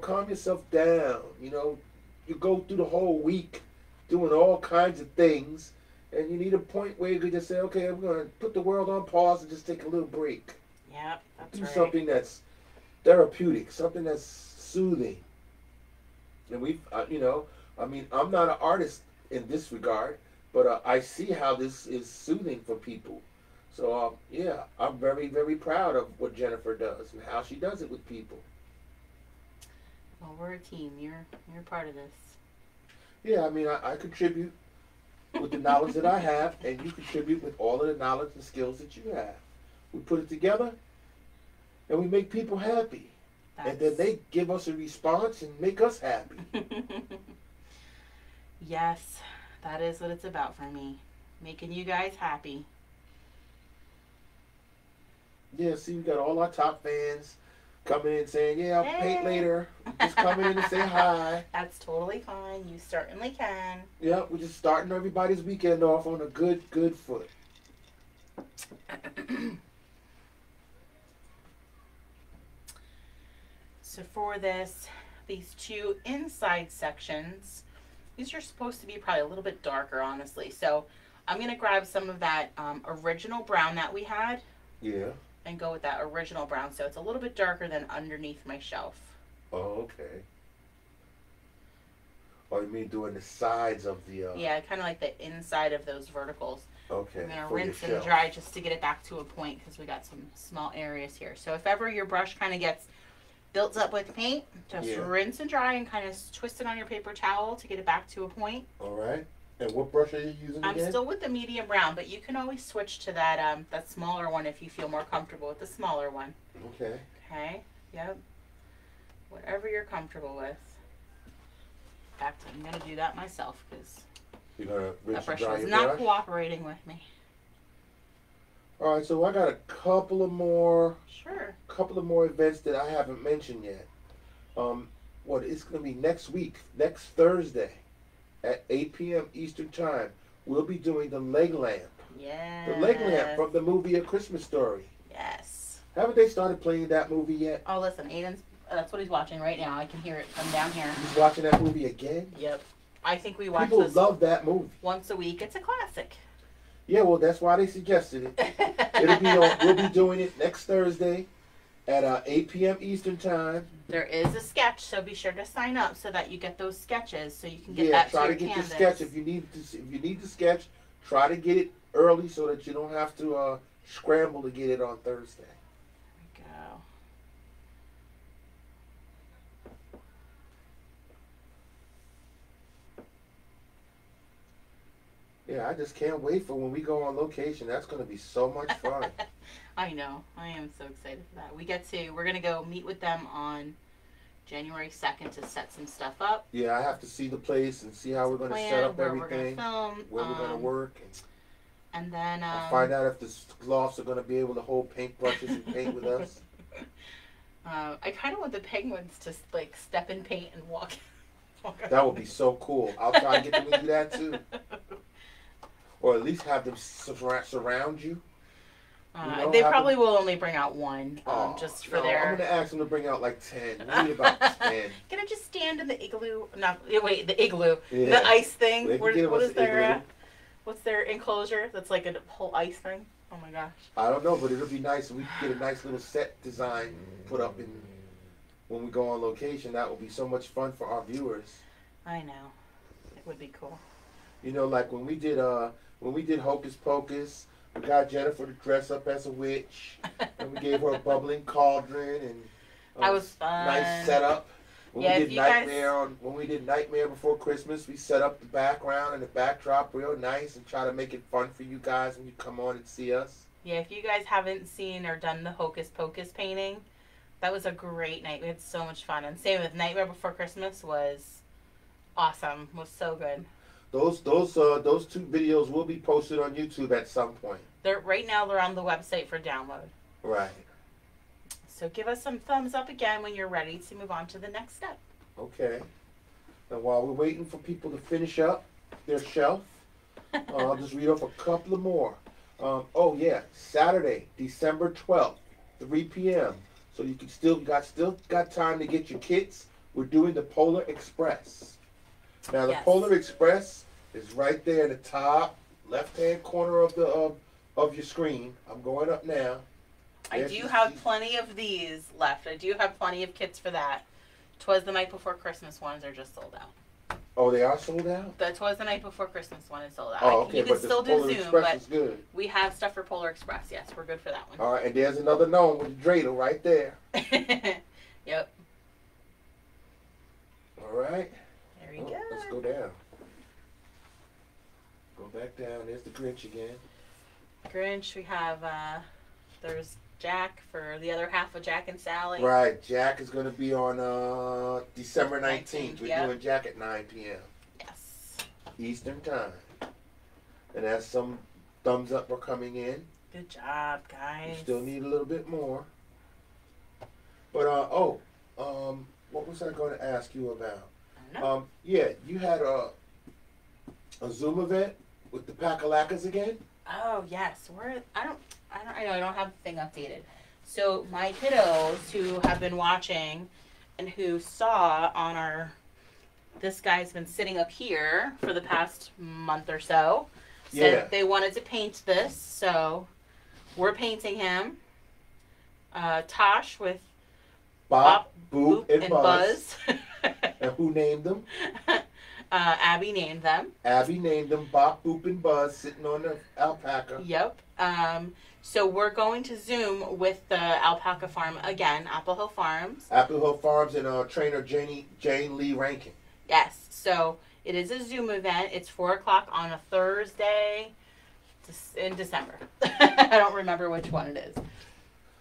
Calm yourself down. You go through the whole week doing all kinds of things, and you need a point where you could just say, okay, I'm going to put the world on pause and just take a little break. Yeah, that's do right. Something that's therapeutic, something that's soothing. And I'm not an artist in this regard, but I see how this is soothing for people. So, I'm very, very proud of what Jennifer does and how she does it with people. Well, we're a team. You're part of this. Yeah, I contribute with the knowledge that I have, and you contribute with all of the knowledge and skills that you have. We put it together, and we make people happy. And then they give us a response and make us happy. Yes, that is what it's about for me. Making you guys happy. Yeah, see, we got all our top fans coming in saying, yeah, I'll paint later. Just come in and say hi. That's totally fine. You certainly can. Yeah, we're just starting everybody's weekend off on a good foot. So for this these two inside sections. These are supposed to be probably a little bit darker, honestly. So I'm going to grab some of that original brown that we had. Yeah. And go with that original brown. So it's a little bit darker than underneath my shelf. Oh, okay. Oh, you mean doing the sides of the... Yeah, kind of like the inside of those verticals. Okay. I'm going to rinse and dry just to get it back to a point because we got some small areas here. So if ever your brush kind of gets built up with paint, just rinse and dry and kind of twist it on your paper towel to get it back to a point. All right. And what brush are you using again? I'm still with the medium brown, but you can always switch to that that smaller one if you feel more comfortable with the smaller one. Okay. Okay. Yep. Whatever you're comfortable with. In fact, I'm going to do that myself because that brush is not cooperating with me. All right, so I got a couple of more. Sure. Couple of more events that I haven't mentioned yet. It's going to be next week, next Thursday. At 8 p.m. Eastern Time, we'll be doing the leg lamp. Yes. The leg lamp from the movie A Christmas Story. Yes. Haven't they started playing that movie yet? Oh, listen, Aiden's, that's what he's watching right now. I can hear it from down here. He's watching that movie again? Yep. I think we watch this. People love that movie. Once a week. It's a classic. Yeah, well, that's why they suggested it. We'll be doing it next Thursday at 8 p.m. Eastern Time. There is a sketch, so be sure to sign up so that you get those sketches, so you can get that to your canvas. Yeah, try to get the sketch. If you need the sketch, try to get it early so that you don't have to scramble to get it on Thursday. There we go. Yeah, I just can't wait for when we go on location. That's going to be so much fun. I know. I am so excited for that. We're going to go meet with them on January 2nd to set some stuff up. Yeah, I have to see the place and see how we're going to set up everything. Where we're going to work. And then... I'll find out if the lofts are going to be able to hold paintbrushes and paint with us. I kind of want the penguins to like step in paint and walk. That would be so cool. I'll try and get them to do that too. Or at least have them surround you. They probably will only bring out one, just for their... I'm going to ask them to bring out like 10. We need about 10. Can I just stand in the igloo? The igloo. Yeah. The ice thing. What is their... What's their enclosure? That's like a whole ice thing. Oh my gosh. I don't know, but it'll be nice. We can get a nice little set design put up when we go on location. That will be so much fun for our viewers. I know. It would be cool. You know, like when we did Hocus Pocus, we got Jennifer to dress up as a witch, and we gave her a bubbling cauldron and that was fun. Nice setup. When we did Nightmare Before Christmas, we set up the background and the backdrop real nice and try to make it fun for you guys when you come on and see us. Yeah, if you guys haven't seen or done the Hocus Pocus painting, that was a great night. We had so much fun. And same with Nightmare Before Christmas was awesome. Was so good. Those two videos will be posted on YouTube at some point. Right now they're on the website for download. Right. So give us some thumbs up again when you're ready to move on to the next step. Okay. Now while we're waiting for people to finish up their shelf, I'll just read off a couple of more. Saturday, December 12th, 3 p.m. So you can still got time to get your kits. We're doing the Polar Express. Now the Polar Express is right there in the top left-hand corner of your screen. I'm going up now. I do have plenty of these left. I do have plenty of kits for that. 'Twas the Night Before Christmas ones are just sold out. Oh, they are sold out? The 'Twas the Night Before Christmas one is sold out. Oh, okay, you can still do Polar Zoom, Express is good. We have stuff for Polar Express. Yes, we're good for that one. All right, and there's another gnome with a dreidel right there. Yep. All right. There we go. Let's go down. Go back down. There's the Grinch again. Grinch, we have, there's Jack for the other half of Jack and Sally. Right. Jack is going to be on December 19th. We're doing Jack at 9 p.m. Yes. Eastern Time. And that's some thumbs up for coming in. Good job, guys. We still need a little bit more. But, what was I going to ask you about? I don't know. You had a Zoom event with the Pack-a-Lackas again? Oh, yes. I know I don't have the thing updated. So my kiddos who have been watching and who saw on our, this guy's been sitting up here for the past month or so, said they wanted to paint this, so we're painting him. Tosh with Bop, Boop, and Buzz. And who named them? Abby named them. Abby named them Bop, Boop, and Buzz, sitting on the alpaca. Yep. So we're going to Zoom with the alpaca farm again, Apple Hill Farms. Apple Hill Farms and trainer Jane Lee Rankin. Yes. So it is a Zoom event. It's 4 o'clock on a Thursday in December. I don't remember which one it is.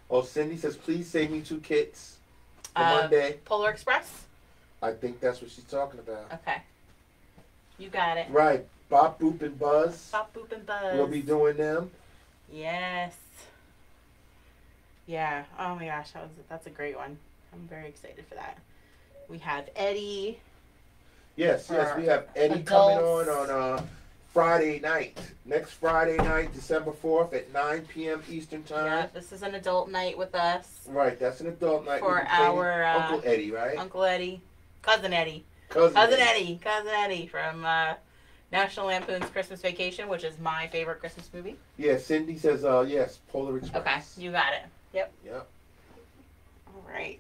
Oh, Cindy says, please save me 2 kits for Monday. Polar Express? I think that's what she's talking about. Okay. You got it. Right. Bop, Boop, and Buzz. Bop, Boop, and Buzz. We'll be doing them. Yes. Yeah. Oh my gosh, that's a great one. I'm very excited for that. We have Eddie. Yes, we have Eddie coming on Friday night. Next Friday night, December 4th at 9 p.m. Eastern Time. Yeah, this is an adult night with us. Right, that's an adult night. For our Uncle Eddie, right? Uncle Eddie. Cousin Eddie. Cousin Eddie from National Lampoon's Christmas Vacation, which is my favorite Christmas movie. Yeah, Cindy says, yes, Polar Express. Okay, you got it. Yep. Yep. All right.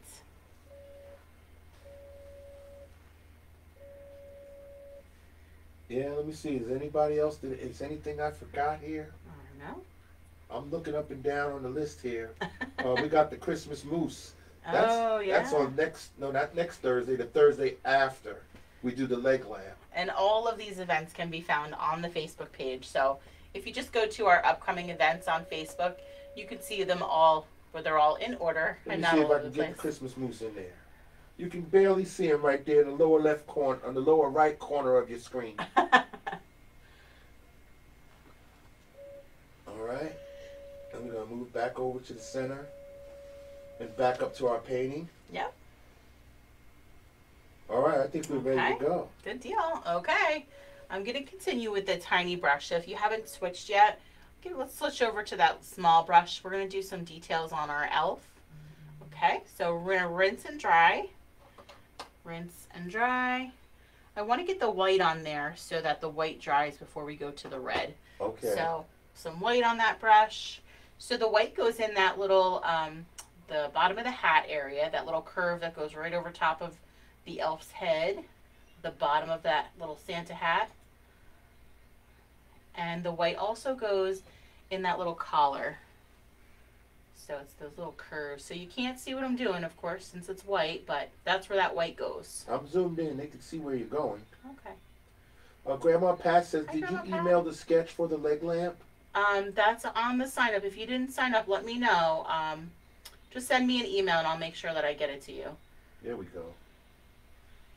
Yeah, let me see. Is anybody else? Is anything I forgot here? I don't know. I'm looking up and down on the list here. We got the Christmas Mousse. That's on not next Thursday, the Thursday after we do the leg lamp. And all of these events can be found on the Facebook page. So if you just go to our upcoming events on Facebook, you can see them all, where they're all in order. Let me see if I can get the Christmas Mousse in there. You can barely see them right there in the lower left corner, on the lower right corner of your screen. All right. And we're going to move back over to the center and back up to our painting. Yep. All right, I think we're ready to go. Good deal. Okay. I'm going to continue with the tiny brush. So if you haven't switched yet, let's switch over to that small brush. We're going to do some details on our elf. Okay, so we're going to rinse and dry. Rinse and dry. I want to get the white on there so that the white dries before we go to the red. Okay. So some white on that brush. So the white goes in that little, the bottom of the hat area, that little curve that goes right over top of the elf's head, the bottom of that little Santa hat. And the white also goes in that little collar. So it's those little curves. So you can't see what I'm doing, of course, since it's white, but that's where that white goes. I'm zoomed in. They can see where you're going. Okay. Grandma Pat says, did you email the sketch for the leg lamp? That's on the sign up. If you didn't sign up, let me know. Just send me an email and I'll make sure that I get it to you. There we go.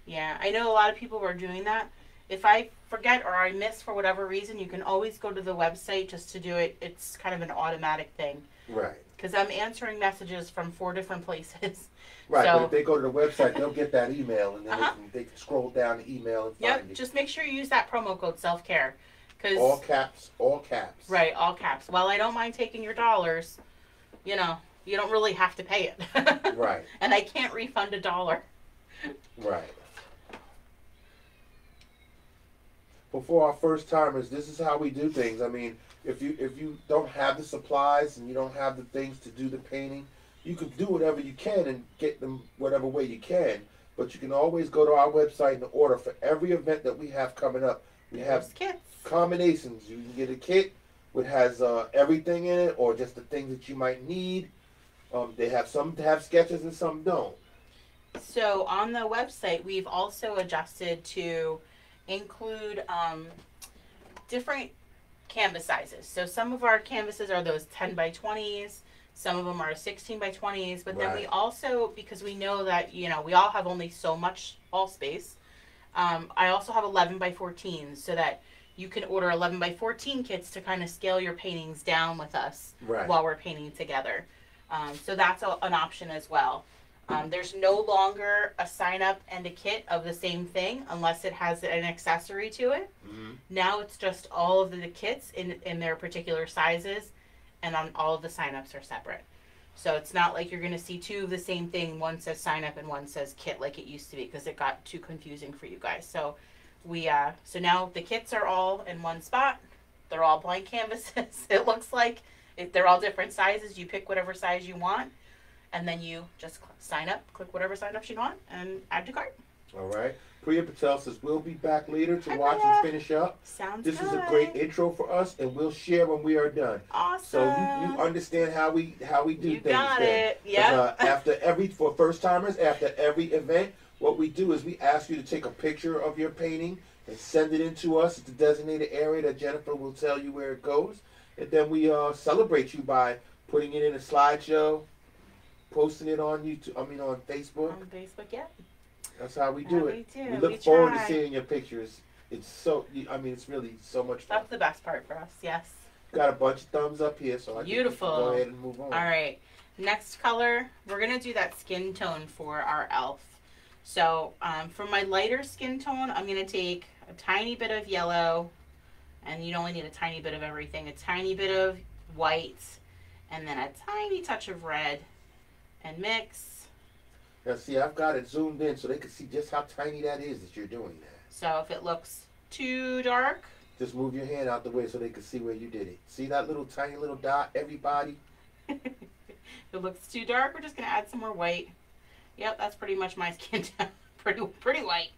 Yeah, I know a lot of people were doing that. If I forget or I miss for whatever reason, you can always go to the website just to do it. It's kind of an automatic thing. Right. Because I'm answering messages from 4 different places. Right, so, but if they go to the website, they'll get that email, and then they can scroll down the email and find it. Just make sure you use that promo code self-care. All caps, all caps. Right, all caps. While I don't mind taking your dollars, you don't really have to pay it. Right. And I can't refund $1. Right. But for our first timers, this is how we do things. I mean, if you don't have the supplies and you don't have the things to do the painting, you can do whatever you can and get them whatever way you can. But you can always go to our website and order for every event that we have coming up. We have kits. Combinations. You can get a kit which has everything in it, or just the things that you might need. They have some to have sketches and some don't. So on the website, we've also adjusted to include different canvas sizes. So some of our canvases are those 10 by 20s. Some of them are 16 by 20s. But then we also, because we know that, we all have only so much wall space, I also have 11 by 14s so that you can order 11 by 14 kits to kind of scale your paintings down with us while we're painting together. So that's an option as well. There's no longer a sign-up and a kit of the same thing unless it has an accessory to it. Mm-hmm. Now it's just all of the kits in their particular sizes, and all of the sign-ups are separate. So it's not like you're going to see two of the same thing. One says sign up and one says kit like it used to be, because it got too confusing for you guys. So so now the kits are all in one spot. They're all blank canvases. It looks like they're all different sizes. You pick whatever size you want, and then you just sign up, click whatever sign ups you want, and add to cart. All right. Priya Patel says we'll be back later to watch and finish up. Sounds This good. is a great intro for us, and we'll share when we are done. Awesome. So you understand how we do you things. Got then. it. Yeah. For first timers, after every event, what we do is we ask you to take a picture of your painting and send it in to us at the designated area that Jennifer will tell you where it goes, and then we celebrate you by putting it in a slideshow, posting it on YouTube. On Facebook. On Facebook, yeah. That's how we do it. We look forward to seeing your pictures. It's so, it's really so much fun. That's the best part for us, yes. Got a bunch of thumbs up here, so I Beautiful. can go ahead and move on. All right. Next color, we're going to do that skin tone for our elf. So for my lighter skin tone, I'm going to take a tiny bit of yellow, and you only need a tiny bit of everything. A tiny bit of white, and then a tiny touch of red, and mix. Now see, I've got it zoomed in so they can see just how tiny that is that you're doing that. So if it looks too dark, just move your hand out the way so they can see where you did it. See that little tiny little dot, everybody? If it looks too dark, we're just going to add some more white. Yep, that's pretty much my skin tone. pretty white.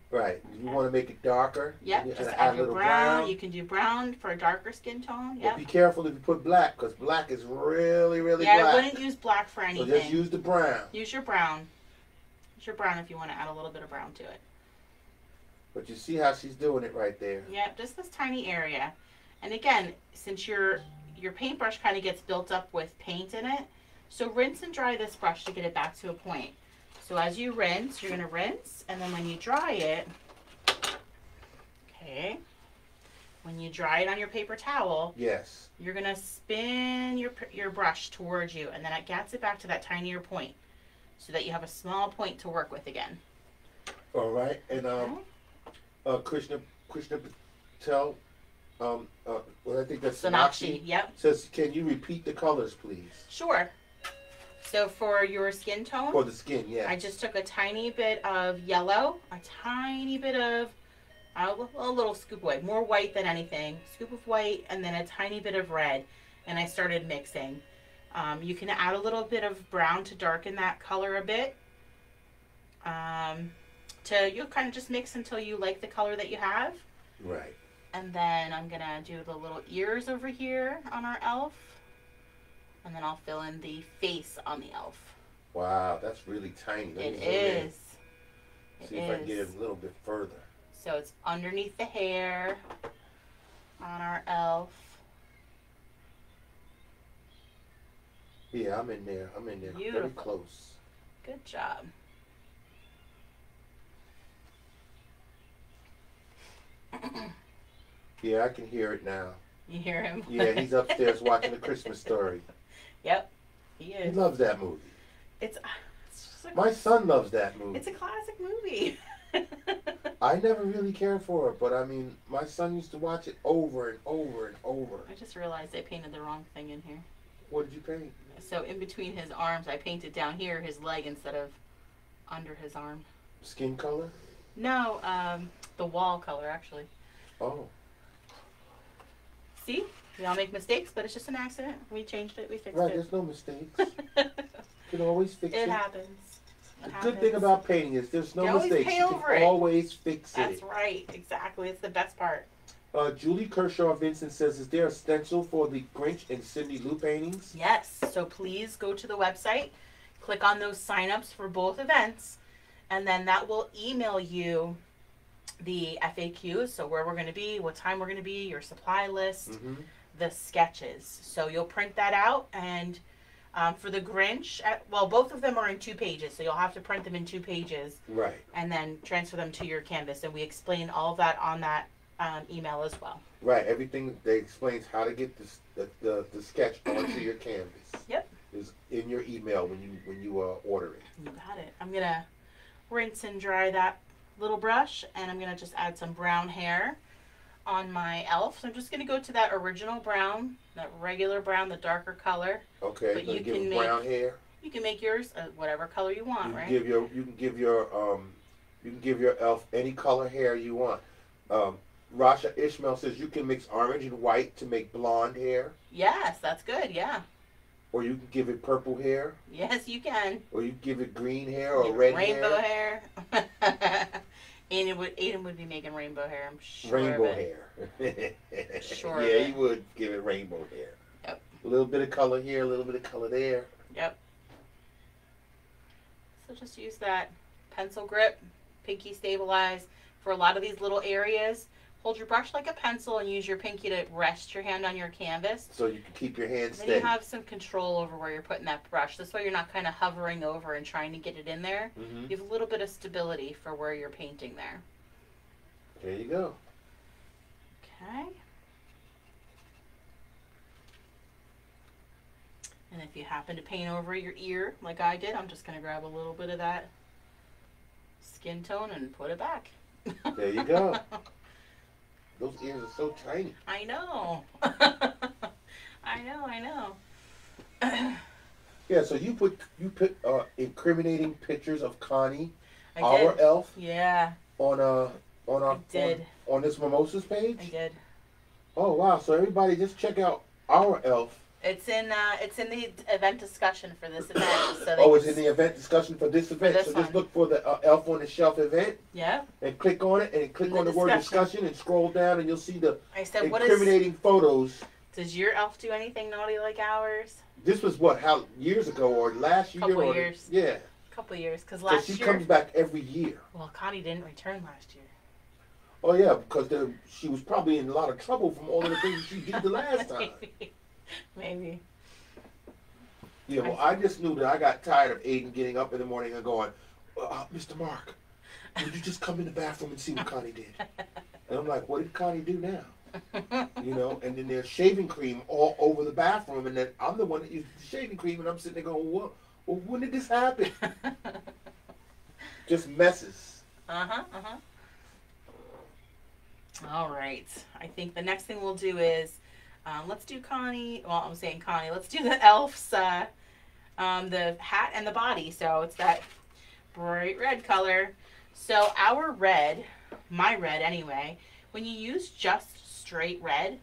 Right. You want to make it darker? Yep, just add your brown. You can do brown for a darker skin tone. Yep. But be careful if you put black, because black is really, really black. Yeah, I wouldn't use black for anything. So just use the brown. Use your brown. Use your brown if you want to add a little bit of brown to it. But you see how she's doing it right there. Yep, just this tiny area. And again, since your paintbrush kind of gets built up with paint in it, so rinse and dry this brush to get it back to a point. So as you rinse, you're going to rinse, and then when you dry it, okay, when you dry it on your paper towel, yes, you're going to spin your brush towards you, and then it gets it back to that tinier point so that you have a small point to work with again. All right, and Krishna Patel, well, I think that's Sonakshi, yep. Says, can you repeat the colors, please? Sure. So for your skin tone, for the skin, yeah, I just took a tiny bit of yellow, a tiny bit of a little scoop of white, more white than anything, scoop of white, and then a tiny bit of red, and I started mixing. You can add a little bit of brown to darken that color a bit. You'll kind of just mix until you like the color that you have. Right. And then I'm gonna do the little ears over here on our elf. And then I'll fill in the face on the elf. Wow, that's really tiny. It is. See if I can get it a little bit further. So it's underneath the hair on our elf. Yeah, I'm in there. Beautiful. Very close. Good job. Yeah, I can hear it now. You hear him? Yeah, he's upstairs watching A Christmas Story. Yep, he is. He loves that movie. It's just my son loves that movie. It's a classic movie. I never really cared for it, but I mean, my son used to watch it over and over and over. I just realized I painted the wrong thing in here. What did you paint? So in between his arms, I painted down here his leg instead of under his arm. Skin color? No, the wall color, actually. Oh. See? We all make mistakes, but it's just an accident. We changed it. We fixed it. Right, there's no mistakes. You can always fix it. It happens. The good thing about painting is there's no mistakes. You can always fix it. That's right. Exactly. It's the best part. Julie Kershaw Vincent says, is there a stencil for the Grinch and Cindy Lou paintings? Yes. So please go to the website, click on those sign-ups for both events, and then that will email you the FAQs, so where we're going to be, what time we're going to be, your supply list, the sketches. So you'll print that out, and for the Grinch, well, both of them are in 2 pages, so you'll have to print them in 2 pages. Right. And then transfer them to your canvas, and we explain all of that on that email as well. Right. Everything they explains how to get the sketch onto your canvas. Yep. Is in your email when you order it. You got it. I'm gonna rinse and dry that little brush, and I'm gonna just add some brown hair on my elf. So I'm just going to go to that original brown, that regular brown, the darker color. Okay. But you can make brown hair. You can make yours whatever color you want, right? You can give your elf any color hair you want. Rasha Ishmael says you can mix orange and white to make blonde hair. Yes, that's good. Yeah. Or you can give it purple hair. Yes, you can. Or you can give it green hair or red rainbow hair. Aiden would be making rainbow hair, I'm sure. Rainbow hair. Sure. Yeah, he would give it rainbow hair. Yep. A little bit of color here, a little bit of color there. Yep. So just use that pencil grip, pinky stabilize for a lot of these little areas. Hold your brush like a pencil and use your pinky to rest your hand on your canvas. So you can keep your hand steady. Then you have some control over where you're putting that brush. This way you're not kind of hovering over and trying to get it in there. Mm-hmm. You have a little bit of stability for where you're painting there. There you go. Okay. And if you happen to paint over your ear like I did, I'm just going to grab a little bit of that skin tone and put it back. There you go. Those ears are so tiny. I know. I know. Yeah, so you put incriminating pictures of Connie, our elf. Yeah. On this Mimosas page. I did. Oh wow! So everybody, just check out our elf. It's in the event discussion for this event. So it's in the event discussion for this event. So just look for the Elf on the Shelf event. Yeah. And click on it, and click on the word discussion, and scroll down, and you'll see the incriminating photos. Does your elf do anything naughty like ours? This was years ago or last year? Couple years. Yeah. Couple years, because last year. She comes back every year. Well, Connie didn't return last year. Oh yeah, because she was probably in a lot of trouble from all of the things she did the last time. Maybe. Yeah, well, I just knew that I got tired of Aiden getting up in the morning and going, Mr. Mark, would you just come in the bathroom and see what Connie did? And I'm like, what did Connie do now? You know, and then there's shaving cream all over the bathroom, and then I'm the one that used the shaving cream, and I'm sitting there going, well, when did this happen? Just messes. All right. I think the next thing we'll do is, let's do Connie. Well, I'm saying Connie. Let's do the elf's, the hat and the body. So it's that bright red color. So our red, my red anyway, when you use just straight red,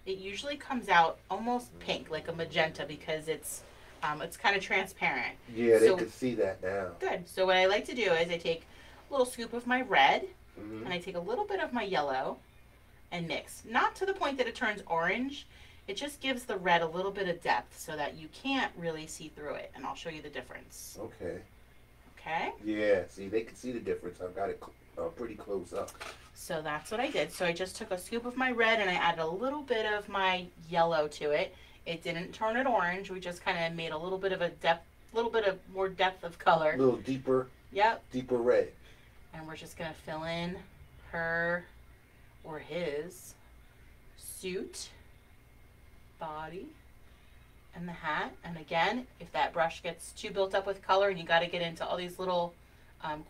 it usually comes out almost pink, like a magenta, because it's kind of transparent. Yeah, they can see that now. Good. So what I like to do is I take a little scoop of my red, and I take a little bit of my yellow and mix. Not to the point that it turns orange. It just gives the red a little bit of depth so that you can't really see through it. And I'll show you the difference. Okay. Okay? Yeah, see, they can see the difference. I've got it pretty close up. So that's what I did. So I just took a scoop of my red and I added a little bit of my yellow to it. It didn't turn it orange. We just kind of made a little bit of a depth, more depth of color. A little deeper. Yep. Deeper red. And we're just going to fill in her or his suit, body, and the hat. And again, if that brush gets too built up with color and you got to get into all these little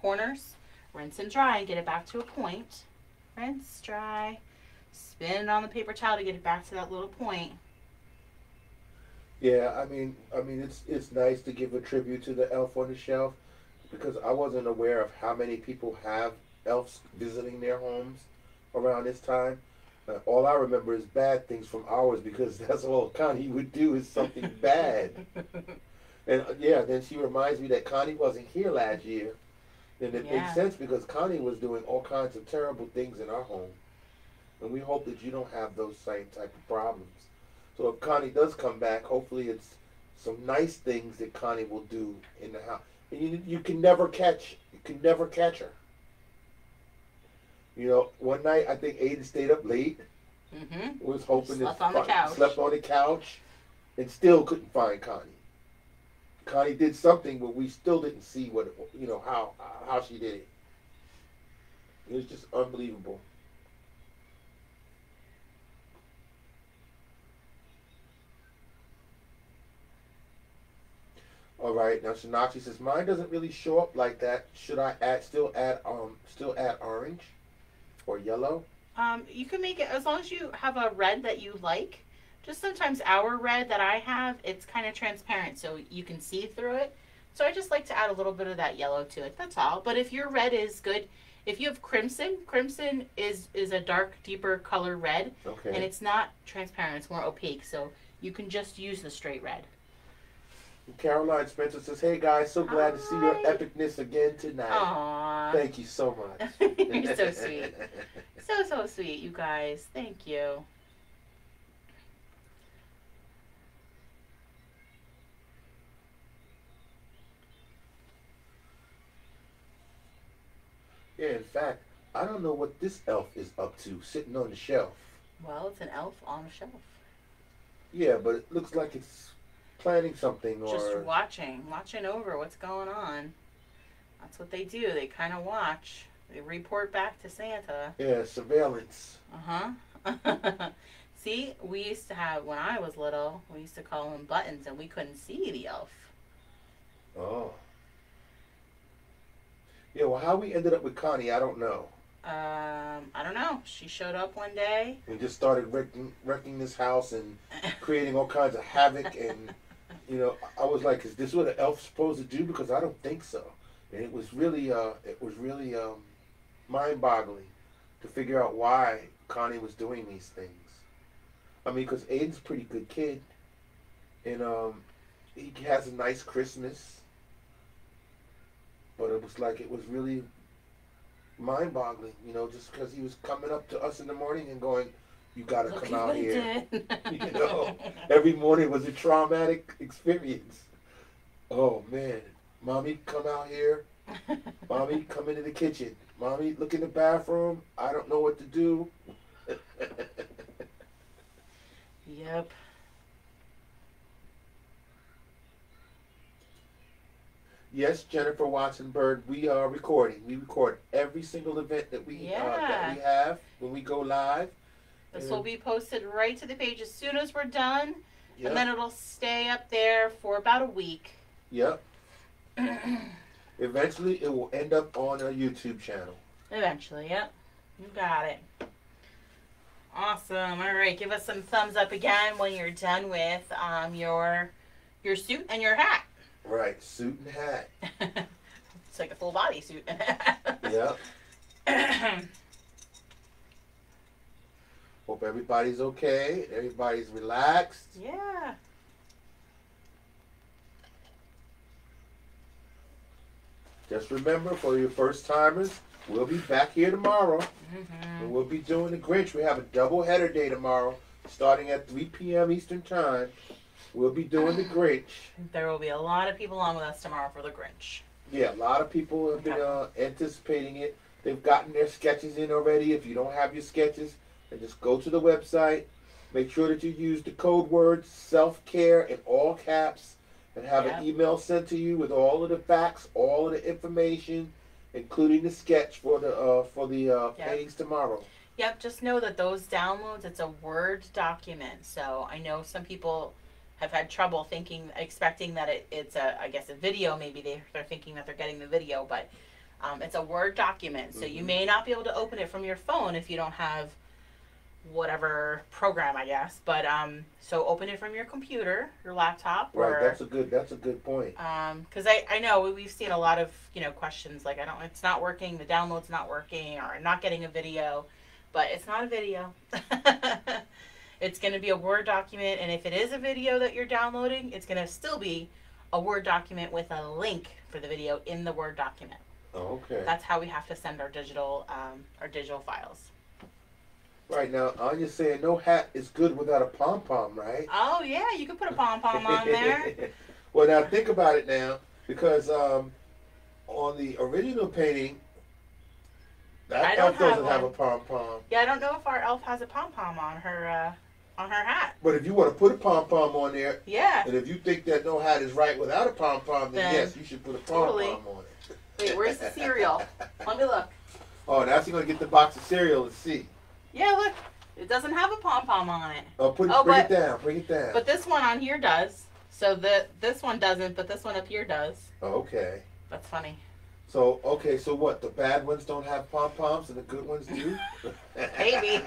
corners, rinse and dry and get it back to a point. Rinse, dry, spin it on the paper towel to get it back to that little point. Yeah, I mean, it's nice to give a tribute to the Elf on the Shelf, because I wasn't aware of how many people have elves visiting their homes around this time. All I remember is bad things from ours, because that's all Connie would do is something bad. And yeah, then she reminds me that Connie wasn't here last year. And it makes sense, because Connie was doing all kinds of terrible things in our home. And we hope that you don't have those same type of problems. So if Connie does come back, hopefully it's some nice things that Connie will do in the house. And you can never catch her. You know, one night I think Aiden stayed up late. Was hoping slept on the couch, and still couldn't find Connie. Connie did something, but we still didn't see how she did it. It was just unbelievable. All right, now Shanachi says mine doesn't really show up like that. Should I still add orange or yellow? You can make it as long as you have a red that you like. Just sometimes our red that I have, it's kind of transparent, so you can see through it. So I just like to add a little bit of that yellow to it. That's all. But if your red is good, if you have crimson, crimson is a dark, deeper color red. Okay. And it's not transparent. It's more opaque. So you can just use the straight red. Caroline Spencer says, "Hey guys, so glad to see your epicness again tonight." Aww. Thank you so much. You're so sweet. So sweet, you guys. Thank you. Yeah, in fact, I don't know what this elf is up to, sitting on the shelf. Well, it's an elf on a shelf. Yeah, but it looks like it's planning something or... Just watching over what's going on. That's what they do. They kind of watch. They report back to Santa. Yeah, surveillance. Uh-huh. See, we used to have, when I was little, we used to call him Buttons, and we couldn't see the elf. Oh. Yeah, well, how we ended up with Connie, I don't know. I don't know. She showed up one day. And just started wrecking this house and creating all kinds of havoc. And, you know, I was like, is this what an elf's supposed to do? Because I don't think so. And it was really mind-boggling to figure out why Connie was doing these things. I mean, because Aiden's a pretty good kid. And he has a nice Christmas. But it was like, it was really mind-boggling, you know, just because he was coming up to us in the morning and going, "You got to come out here." You know, every morning was a traumatic experience. Oh, man. "Mommy, come out here. Mommy, come into the kitchen. Mommy, look in the bathroom. I don't know what to do." Yep. Yes, Jennifer Watson Bird, we are recording. We record every single event that we have when we go live. This will be posted right to the page as soon as we're done. Yep. And then it'll stay up there for about a week. Yep. Eventually, it will end up on our YouTube channel. Eventually, yep. You got it. Awesome. All right, give us some thumbs up again when you're done with your suit and your hat. Right, suit and hat. It's like a full body suit and hat. Yep. Hope everybody's okay. Everybody's relaxed. Yeah. Just remember, for your first timers, we'll be back here tomorrow. And we'll be doing the Grinch. We have a double header day tomorrow, starting at 3 p.m. Eastern Time. We'll be doing the Grinch. There will be a lot of people on with us tomorrow for the Grinch. Yeah, a lot of people have been anticipating it. They've gotten their sketches in already. If you don't have your sketches, then just go to the website. Make sure that you use the code word self-care in all caps and have an email sent to you with all of the facts, all of the information, including the sketch for the paintings tomorrow. Yep, just know that those downloads, it's a Word document. So I know some people have had trouble expecting that it's I guess a video. Maybe they're thinking that they're getting the video, but it's a Word document. So you may not be able to open it from your phone if you don't have whatever program, I guess. But so open it from your computer, your laptop. Right, that's a good point. Because I know we've seen a lot of questions like it's not working, the download's not working, or I'm not getting a video. But it's not a video. It's going to be a Word document, and if it is a video that you're downloading, it's going to still be a Word document with a link for the video in the Word document. Okay. That's how we have to send our digital files. Right, now, Anya's saying no hat is good without a pom-pom, right? Oh, yeah, you can put a pom-pom on there. Well, now, think about it now, because on the original painting, that elf doesn't have a pom-pom. Yeah, I don't know if our elf has a pom-pom on her hat. But if you want to put a pom-pom on there, yeah, and if you think that no hat is right without a pom-pom, then yes, you should put a pom-pom on it. Wait, where's the cereal? Let me look. Oh, now she's going to get the box of cereal and see. Yeah, look. It doesn't have a pom-pom on it. Oh, bring it down. Bring it down. But this one on here does. So this one doesn't, but this one up here does. Okay. That's funny. So, okay, so what? The bad ones don't have pom-poms and the good ones do? Maybe.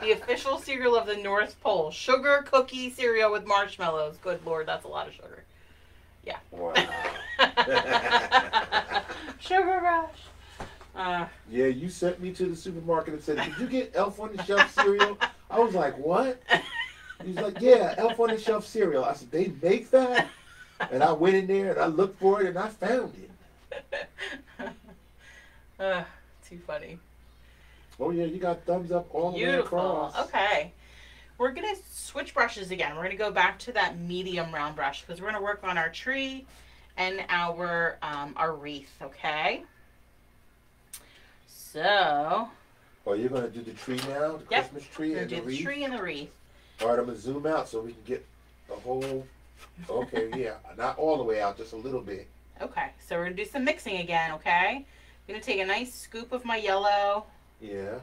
The official cereal of the North Pole. Sugar cookie cereal with marshmallows. Good Lord, that's a lot of sugar. Yeah. Wow. Sugar rush. Yeah, you sent me to the supermarket and said, did you get Elf on the Shelf cereal? I was like, what? He's like, yeah, Elf on the Shelf cereal. I said, they make that? And I went in there and I looked for it and I found it. Too funny. Oh yeah, you got thumbs up all the way across. Okay. We're going to switch brushes again. We're going to go back to that medium round brush because we're going to work on our tree and our wreath, okay? So. Oh, you're going to do the tree now? The Christmas tree and the wreath? The tree and the wreath. All right, I'm going to zoom out so we can get the whole... Okay, yeah. Not all the way out, just a little bit. Okay, so we're going to do some mixing again, okay? I'm going to take a nice scoop of my yellow. Yeah.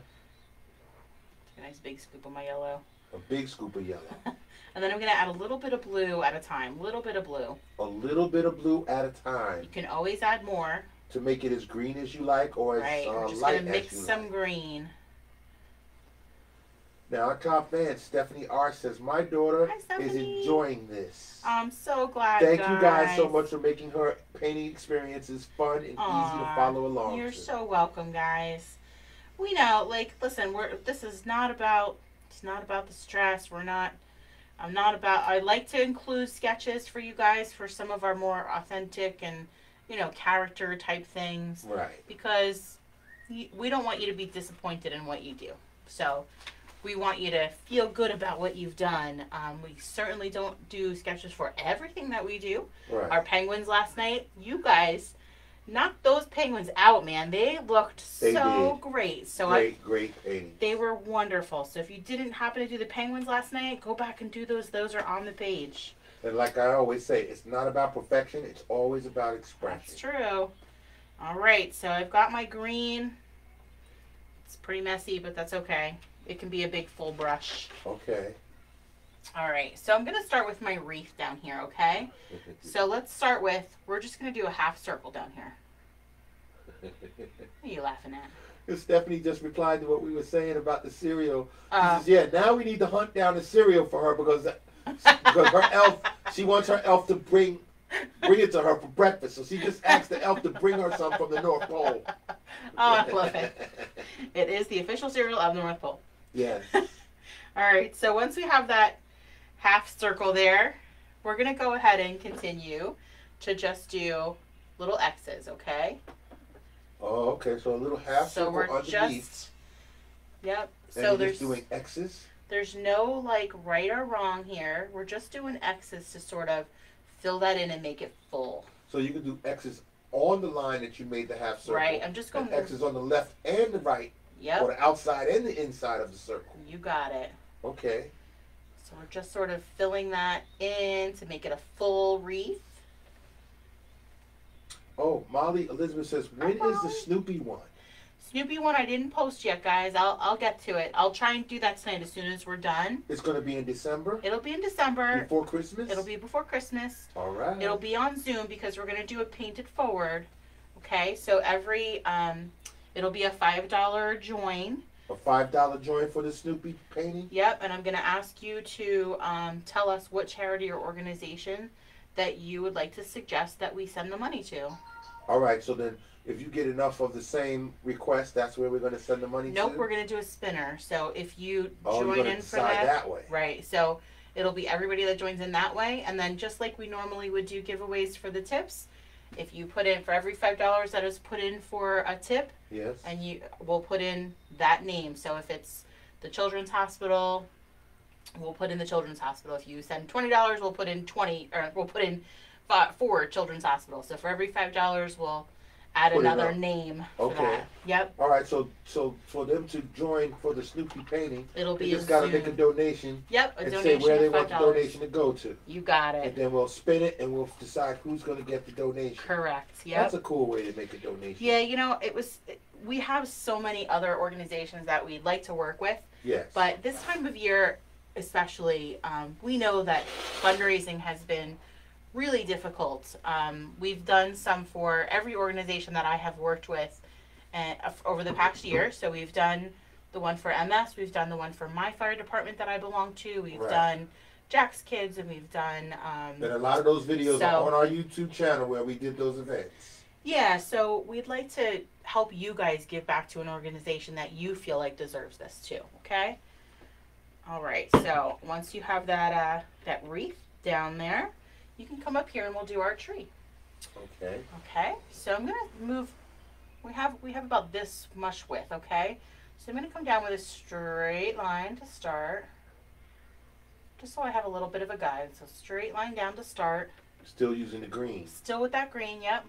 Take a nice big scoop of my yellow. A big scoop of yellow. And then I'm going to add a little bit of blue at a time. A little bit of blue. A little bit of blue at a time. You can always add more. To make it as green as you like or as light as you like. We're just going to mix some green. Now, our top fan, Stephanie R. says, my daughter is enjoying this. I'm so glad, Thank you guys so much for making her painting experiences fun and easy to follow along. You're so welcome, guys. We know, like, listen, this is not about, it's not about the stress. I like to include sketches for you guys for some of our more authentic and, you know, character type things. Right. Because we don't want you to be disappointed in what you do. So we want you to feel good about what you've done. We certainly don't do sketches for everything that we do. Right. Our penguins last night, you guys knocked those penguins out, man. They looked so great. So great painting. They were wonderful. So if you didn't happen to do the penguins last night, go back and do those. Those are on the page. And like I always say, it's not about perfection. It's always about expression. That's true. All right. So I've got my green. It's pretty messy, but that's okay. It can be a big full brush. Okay. All right. So I'm going to start with my wreath down here, okay? So let's start with, we're just going to do a half circle down here. What are you laughing at? Stephanie just replied to what we were saying about the cereal. She says, yeah, now we need to hunt down the cereal for her because her elf, she wants her elf to bring it to her for breakfast. So she just asked the elf to bring her some from the North Pole. Oh, I love it. It is the official cereal of the North Pole. Yes. All right, so once we have that half circle there, we're going to go ahead and continue to just do little X's, okay? Oh, okay, so a little half circle underneath. Yep. And so there's just doing X's? There's no, like, right or wrong here. We're just doing X's to sort of fill that in and make it full. So you can do X's on the line that you made the half circle. Right, I'm just going to... X's on the left and the right. Yep. Or the outside and the inside of the circle. You got it. Okay. So we're just sort of filling that in to make it a full wreath. Oh, Molly Elizabeth says, when is the Snoopy one? Snoopy one I didn't post yet, guys. I'll get to it. I'll try and do that tonight as soon as we're done. It's going to be in December? It'll be in December. Before Christmas? It'll be before Christmas. All right. It'll be on Zoom because we're going to do a painted forward. Okay, so every, it'll be a $5 join. A $5 join for the Snoopy painting? Yep, and I'm going to ask you to tell us what charity or organization that you would like to suggest that we send the money to. All right, so then if you get enough of the same request, that's where we're going to send the money to? Nope, we're going to do a spinner. So if you join in for that way. Right, so it'll be everybody that joins in that way. And then just like we normally would do giveaways for the tips, if you put in for every $5 that is put in for a tip, yes, and we'll put in that name. So if it's the Children's Hospital, we'll put in the Children's Hospital. If you send $20, we'll put in 20, or we'll put in for Children's Hospital. So for every $5, we'll add another name for that. Yep. All right. So for them to join for the Snoopy painting, it'll be they just got to make a donation. Yep. And say where they want the donation to go to. You got it. And then we'll spin it and we'll decide who's going to get the donation. Correct. Yep. That's a cool way to make a donation. Yeah. You know, we have so many other organizations that we'd like to work with. Yes. But this time of year, especially, we know that fundraising has been really difficult. We've done some for every organization that I have worked with over the past year. So we've done the one for MS, we've done the one for my fire department that I belong to, we've done Jack's Kids, and we've done... and a lot of those videos are on our YouTube channel where we did those events. Yeah, so we'd like to help you guys give back to an organization that you feel like deserves this too, okay? All right, so once you have that that wreath down there, you can come up here and we'll do our tree. Okay. Okay, so I'm gonna move, we have about this much width, okay? So I'm gonna come down with a straight line to start, just so I have a little bit of a guide. So straight line down to start. Still using the green. Still with that green, yep.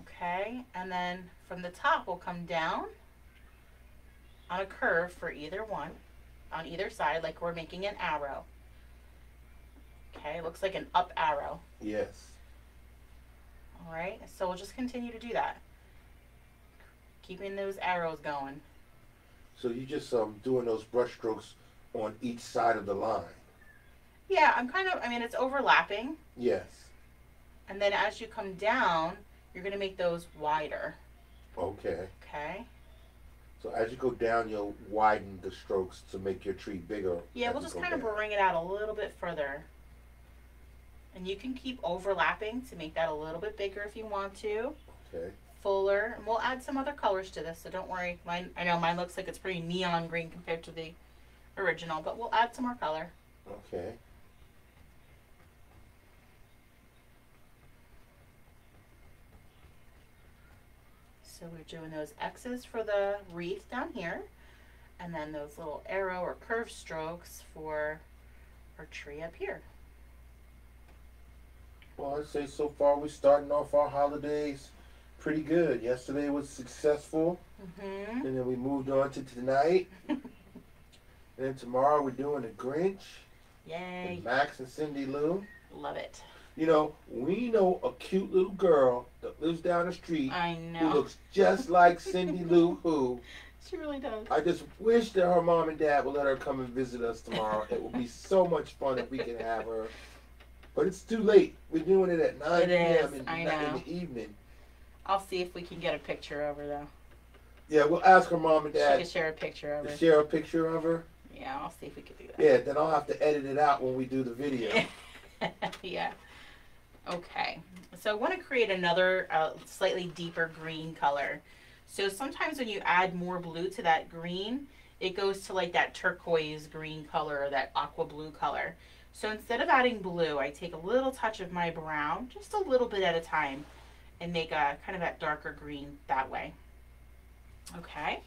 Okay, and then from the top we'll come down on a curve for either one, on either side, like we're making an arrow. Okay, it looks like an up arrow. Yes. All right, so we'll just continue to do that. Keeping those arrows going. So you just doing those brush strokes on each side of the line. Yeah, I mean, it's overlapping. Yes. And then as you come down, you're going to make those wider. Okay. Okay. So as you go down, you'll widen the strokes to make your tree bigger. Yeah, we'll just kind of bring it out a little bit further. And you can keep overlapping to make that a little bit bigger if you want to. Okay. Fuller. And we'll add some other colors to this, so don't worry. I know mine looks like it's pretty neon green compared to the original, but we'll add some more color. Okay. So we're doing those X's for the wreath down here, and then those little arrow or curve strokes for our tree up here. Well, I'd say so far we're starting off our holidays pretty good. Yesterday was successful, and then we moved on to tonight. And then tomorrow we're doing the Grinch. Yay. With Max and Cindy Lou. Love it. You know, we know a cute little girl that lives down the street. I know. Who looks just like Cindy Lou Who. She really does. I just wish that her mom and dad would let her come and visit us tomorrow. It would be so much fun if we could have her. But it's too late. We're doing it at 9 p.m. in the evening. I'll see if we can get a picture of her, though. Yeah, we'll ask her mom and dad. She can share a picture of her. Share a picture of her? Yeah, I'll see if we can do that. Yeah, then I'll have to edit it out when we do the video. Yeah. Okay. So I want to create another slightly deeper green color. So sometimes when you add more blue to that green, it goes to like that turquoise green color or that aqua blue color. So instead of adding blue, I take a little touch of my brown, just a little bit at a time, and make a kind of that darker green that way. Okay.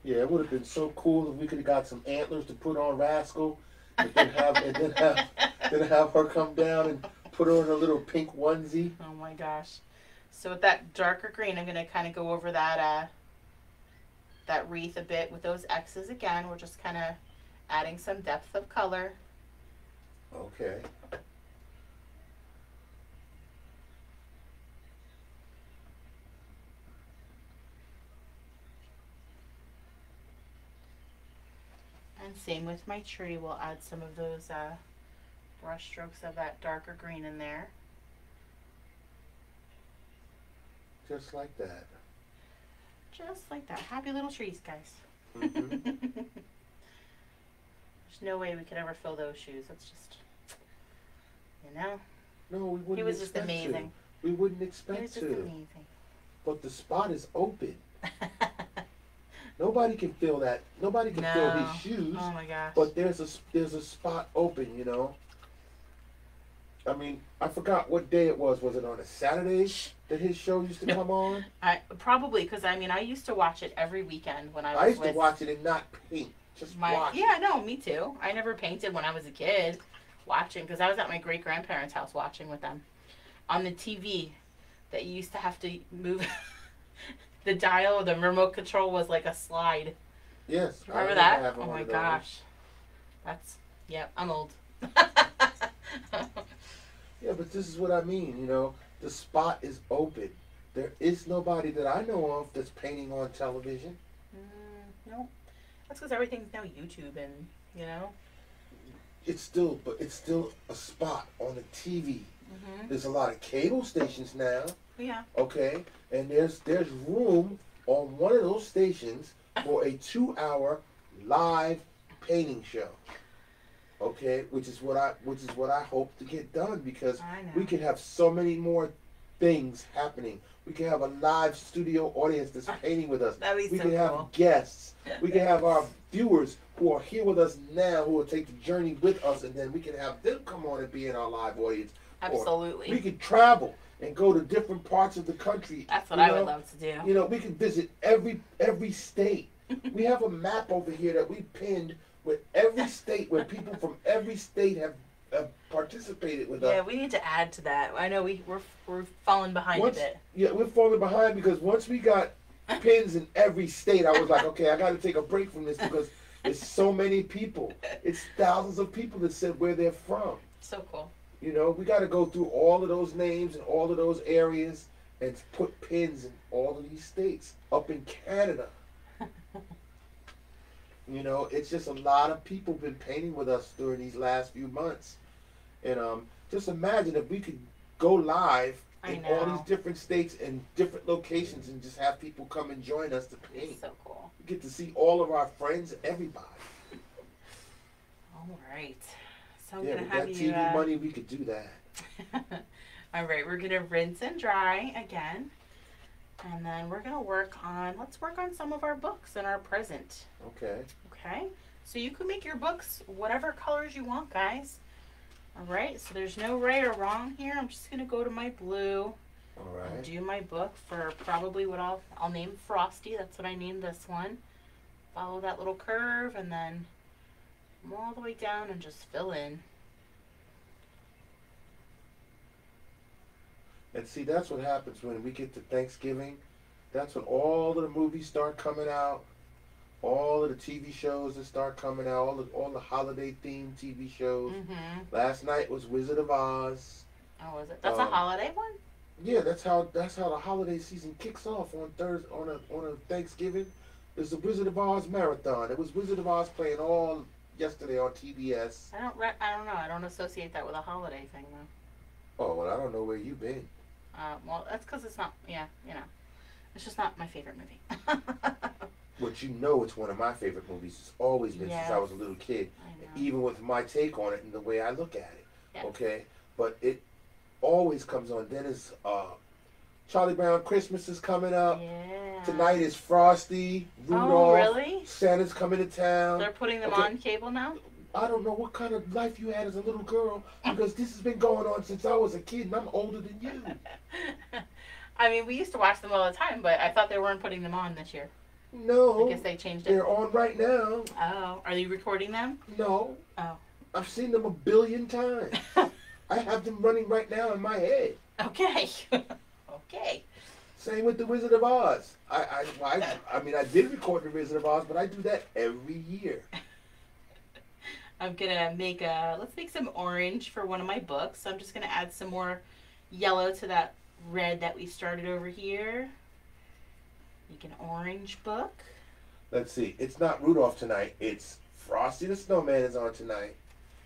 Yeah, it would have been so cool if we could have got some antlers to put on Rascal, and then have her come down and put her in a little pink onesie. Oh my gosh! So with that darker green, I'm gonna kind of go over that that wreath a bit with those X's again. We're just kind of adding some depth of color. Okay. And same with my tree, we'll add some of those brush strokes of that darker green in there. Just like that. Just like that. Happy little trees, guys. Mm-hmm. There's no way we could ever fill those shoes. That's just, you know. No, we wouldn't. He was just amazing. We wouldn't expect He was just amazing. But the spot is open. Nobody can fill that. Nobody can fill his shoes. Oh my gosh. But there's a spot open, you know. I mean, I forgot what day it was. Was it on a Saturday that his show used to come on? Probably, because I mean, I used to watch it every weekend when I was. I used to watch it and not paint, just watch. Yeah, no, me too. I never painted when I was a kid, watching, because I was at my great grandparents' house watching with them on the TV. That you used to have to move. The dial, the remote control was like a slide. Yes. Remember that? Oh my gosh. Yeah, I'm old. Yeah, but this is what I mean, you know. The spot is open. There is nobody that I know of that's painting on television. No. That's because everything's now YouTube and, you know. it's still a spot on the TV. There's a lot of cable stations now. Yeah. Okay, and there's room on one of those stations for a 2-hour live painting show. Okay, which is what I hope to get done, because we could have so many more things happening. We can have a live studio audience that's painting with us. We can have guests. We can have our viewers who are here with us now, who will take the journey with us, and then we can have them come on and be in our live audience. Absolutely. Or we could travel and go to different parts of the country. That's what I would love to do. You know, we could visit every state. We have a map over here that we pinned with every state, where people from every state have participated with us. Yeah, we need to add to that. I know we're falling behind a bit. Yeah, we're falling behind, because once we got pins in every state, I was like, okay, I got to take a break from this, because there's so many people. It's thousands of people that said where they're from. So cool. You know, we got to go through all of those names and all of those areas and put pins in all of these states. Up in Canada. You know, it's just a lot of people been painting with us during these last few months. And just imagine if we could go live in all these different states and different locations and just have people come and join us to paint. It's so cool. We get to see all of our friends, everybody. All right. So I'm yeah, gonna with have that you. TV money, we could do that. All right, we're gonna rinse and dry again, and then we're gonna let's work on some of our books in our present. Okay. Okay. So you can make your books whatever colors you want, guys. All right. So there's no right or wrong here. I'm just gonna go to my blue. All right. And do my book for probably what I'll name Frosty. That's what I named this one. Follow that little curve, and then come all the way down and just fill in. And see, that's what happens when we get to Thanksgiving. That's when all of the movies start coming out, all of the TV shows that start coming out, all the holiday themed TV shows. Last night was Wizard of Oz. Oh, was it? That's a holiday one? Yeah, that's how the holiday season kicks off on Thursday, on a Thanksgiving. There's the Wizard of Oz marathon. It was Wizard of Oz playing all yesterday on TBS. I don't know. I don't associate that with a holiday thing though. Oh well, I don't know where you've been. Well, that's because it's not. Yeah, you know, it's just not my favorite movie. But you know, it's one of my favorite movies. It's always been since I was a little kid. Even with my take on it and the way I look at it. Yeah. Okay, but it always comes on. Then it's Charlie Brown Christmas is coming up. Yeah. Tonight is Frosty, Rudolph. Oh, really? Santa's coming to town. They're putting them on cable now? I don't know what kind of life you had as a little girl, because this has been going on since I was a kid, and I'm older than you. I mean, we used to watch them all the time, but I thought they weren't putting them on this year. No. I guess they changed it. They're on right now. Oh. Are you recording them? No. Oh. I've seen them 1 billion times. I have them running right now in my head. Okay. Okay. Same with the Wizard of Oz. I mean, I did record the Wizard of Oz, but I do that every year. I'm gonna let's make some orange for one of my books. So I'm just gonna add some more yellow to that red that we started over here. Make an orange book. Let's see. It's not Rudolph tonight. It's Frosty the Snowman is on tonight.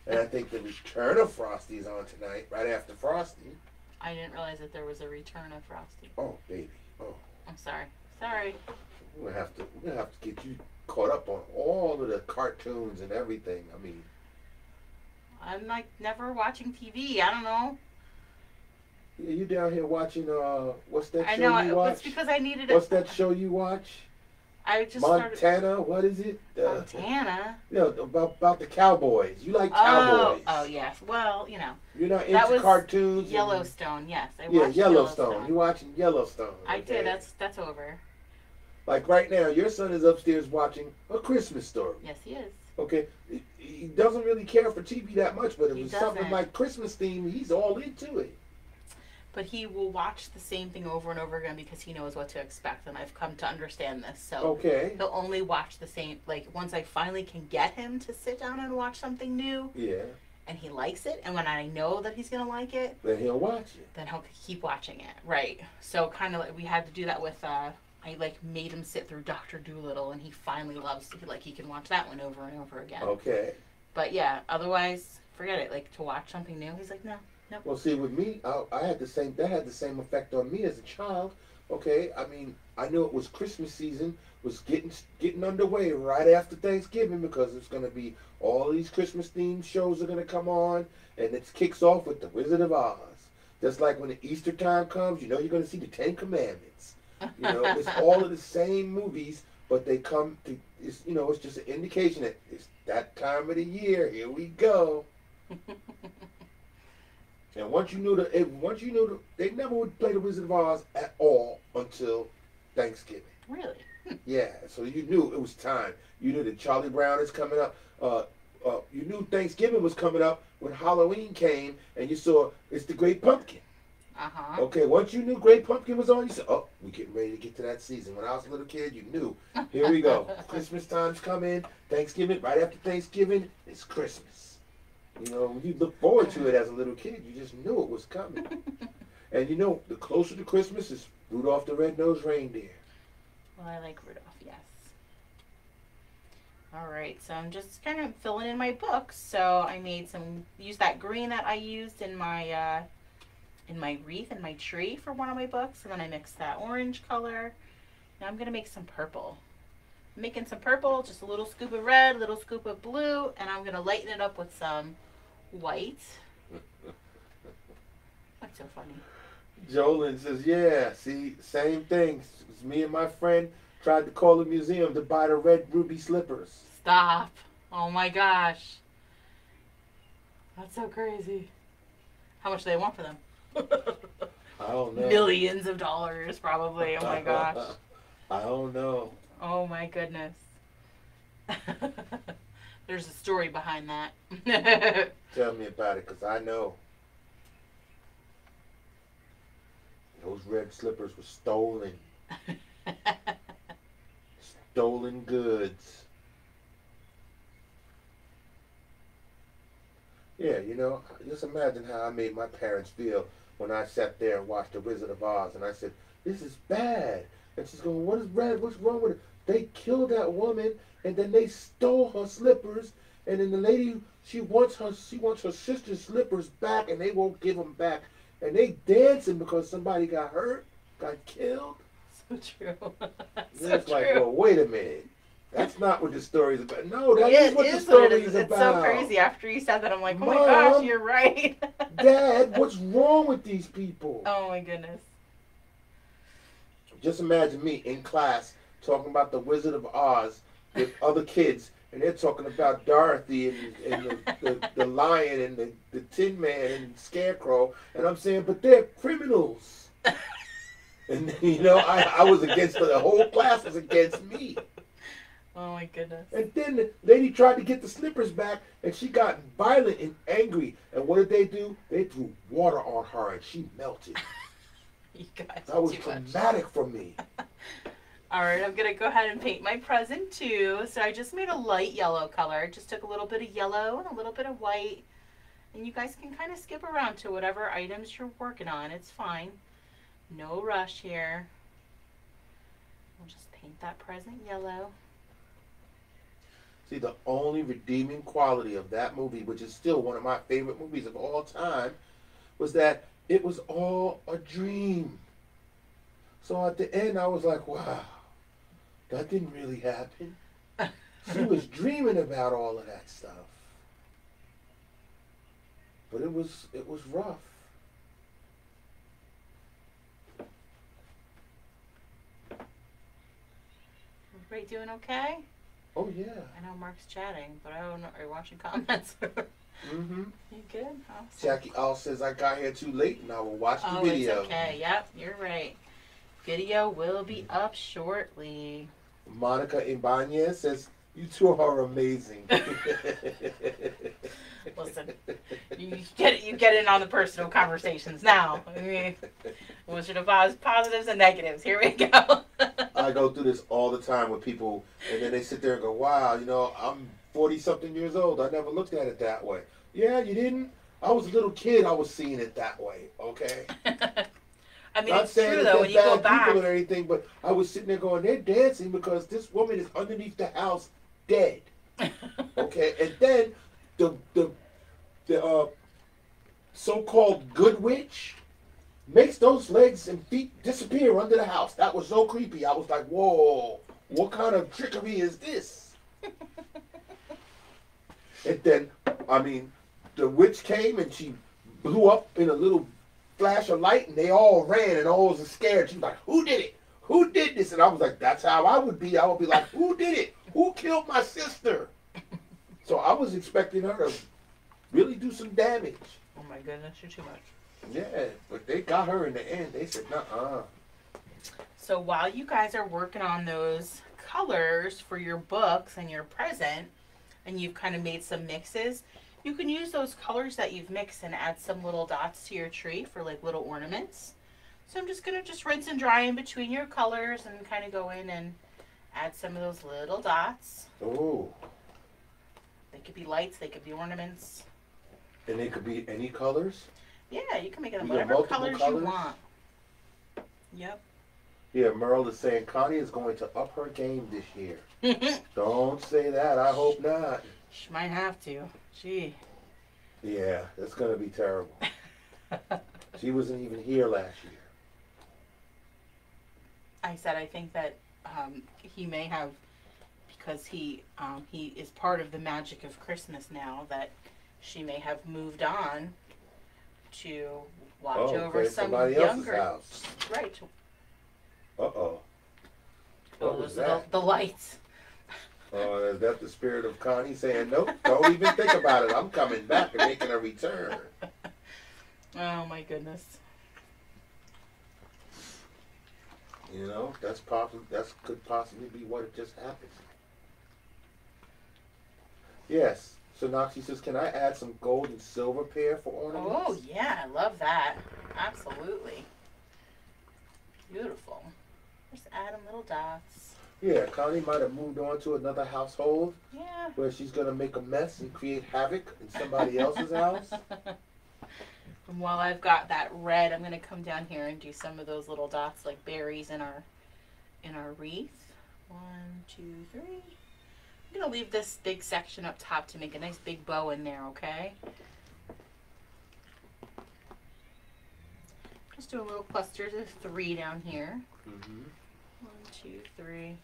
And I think the Return of Frosty is on tonight, right after Frosty. I didn't realize that there was a Return of Frosty. Oh, baby. Oh. I'm sorry. Sorry. We're gonna have to get you caught up on all of the cartoons and everything. I mean, I'm like never watching TV. I don't know. Yeah, you down here watching what's that show you watch? It's because I needed What's that show you watch? I just Montana. What is it? Montana. You know, about the cowboys. You like cowboys? Oh yes. Well, you know. You're not into cartoons. Yellowstone. Yes, I watched Yellowstone. You're watching Yellowstone. I did. That's over. Like right now, your son is upstairs watching A Christmas Story. Yes, he is. Okay, he doesn't really care for TV that much, but if it's something like Christmas theme, he's all into it. But he will watch the same thing over and over again because he knows what to expect, and I've come to understand this. So he'll only watch the same, like once I finally can get him to sit down and watch something new. Yeah. And he likes it, and when I know that he's going to like it. Then he'll watch it. Then he'll keep watching it, right. So kind of like we had to do that with, I like made him sit through Dr. Dolittle, and he finally loves, he can watch that one over and over again. Okay. But yeah, otherwise, forget it. Like, to watch something new, he's like, no. Well, see, with me, I had the same. That had the same effect on me as a child. Okay, I mean, I knew it was Christmas season was getting underway right after Thanksgiving because it's going to be all these Christmas themed shows are going to come on, and it kicks off with the Wizard of Oz. Just like when the Easter time comes, you know you're going to see the Ten Commandments. You know, it's all of the same movies, but they come to. It's it's just an indication that it's that time of the year. Here we go. And once you knew they never would play the Wizard of Oz at all until Thanksgiving. Really? Yeah, so you knew it was time. You knew that Charlie Brown is coming up. You knew Thanksgiving was coming up when Halloween came, and you saw it's the Great Pumpkin. Uh-huh. Okay, once you knew Great Pumpkin was on, you said, oh, we're getting ready to get to that season. When I was a little kid, you knew. Here we go. Christmas time's coming. Thanksgiving, right after Thanksgiving, it's Christmas. You know, you look forward to it as a little kid. You just knew it was coming. And you know, the closer to Christmas is Rudolph the Red-Nosed Reindeer. Well, I like Rudolph, yes. All right, so I'm just kind of filling in my book. So I used that green that I used in my wreath and my tree for one of my books. And then I mixed that orange color. Now I'm going to make some purple. I'm making some purple, just a little scoop of red, a little scoop of blue, and I'm going to lighten it up with some white. That's so funny. Jolyn says, yeah, see, same thing. Me and my friend tried to call the museum to buy the red ruby slippers. Stop. Oh my gosh. That's so crazy. How much do they want for them? I don't know. Millions of dollars, probably. Oh my gosh. I don't know. Oh my goodness. There's a story behind that. Tell me about it, because I know. Those red slippers were stolen. Stolen goods. Yeah, you know, just imagine how I made my parents feel when I sat there and watched The Wizard of Oz, and I said, this is bad. And she's going, what is red? What's wrong with it? They killed that woman, and then they stole her slippers, and then the lady, she wants her sister's slippers back, and they won't give them back. And they dancing because somebody got hurt, got killed. So true. It's like, well, wait a minute. That's not what the story's about. No, that is what the story is about. It's so crazy. After you said that, I'm like, oh my gosh, you're right. Dad, what's wrong with these people? Oh my goodness. Just imagine me in class talking about the Wizard of Oz with other kids, and they're talking about Dorothy and the lion and the Tin Man and Scarecrow, and I'm saying, but they're criminals. And you know, I was against the whole class was against me. Oh my goodness. And then the lady tried to get the slippers back, and she got violent and angry. And what did they do? They threw water on her, and she melted. You guys, that was traumatic for me. All right, I'm going to go ahead and paint my present too. So I just made a light yellow color. Just took a little bit of yellow and a little bit of white. And you guys can kind of skip around to whatever items you're working on. It's fine. No rush here. We'll just paint that present yellow. See, the only redeeming quality of that movie, which is still one of my favorite movies of all time, was that it was all a dream. So at the end, I was like, wow, that didn't really happen. She was dreaming about all of that stuff. But it was rough. Everybody doing okay? Oh, yeah. I know Mark's chatting, but I don't know. Are you watching comments? Mm-hmm. You good? Awesome. Jackie All says I got here too late and I will watch the video. It's okay. Yep, you're right. Video will be up shortly. Monica Ibanez says, you two are amazing. Listen, you get in on the personal conversations now. I mean, Wizard of Oz positives and negatives. Here we go. I go through this all the time with people, and then they sit there and go, wow, you know, I'm 40-something years old. I never looked at it that way. Yeah, you didn't? I was a little kid. I was seeing it that way, okay? I mean, Not it's saying true, that though, when you go back. people or anything, but I was sitting there going, they're dancing because this woman is underneath the house dead. Okay? And then the so-called good witch makes those legs and feet disappear under the house. That was so creepy. I was like, whoa, what kind of trickery is this? And then, I mean, the witch came and she blew up in a little flash of light, and they all ran and all was scared. She was like, who did it? Who did this? And I was like, that's how I would be. I would be like, who did it? Who killed my sister? So I was expecting her to really do some damage. Oh my goodness, you're too much. Yeah, but they got her in the end. They said, nuh-uh. So while you guys are working on those colors for your books and your present, and you've kind of made some mixes, you can use those colors that you've mixed and add some little dots to your tree for like little ornaments. So I'm just going to rinse and dry in between your colors and kind of go in and add some of those little dots. Oh. They could be lights, they could be ornaments. And they could be any colors? Yeah, you can make it whatever colors you want. Yep. Yeah, Merle is saying Connie is going to up her game this year. Don't say that. I hope not. She might have to. Gee. Yeah, that's going to be terrible. She wasn't even here last year. I said I think that he may have, because he is part of the magic of Christmas now, that she may have moved on to watch over somebody younger else's house. Right. Uh-oh. What was that? The lights. Is that the spirit of Connie saying, nope, don't even think about it. I'm coming back and making a return. Oh, my goodness. You know, that could possibly be what it just happened. Yes. So Noxie says, can I add some gold and silver pair for ornaments? Oh, yeah. I love that. Absolutely. Beautiful. Just add them little dots. Yeah, Connie might have moved on to another household. Yeah. Where she's going to make a mess and create havoc in somebody else's house. And while I've got that red, I'm going to come down here and do some of those little dots like berries in our wreath. 1, 2, 3. I'm going to leave this big section up top to make a nice big bow in there, okay? Just doing little clusters of 3 down here. 1, 2, 3.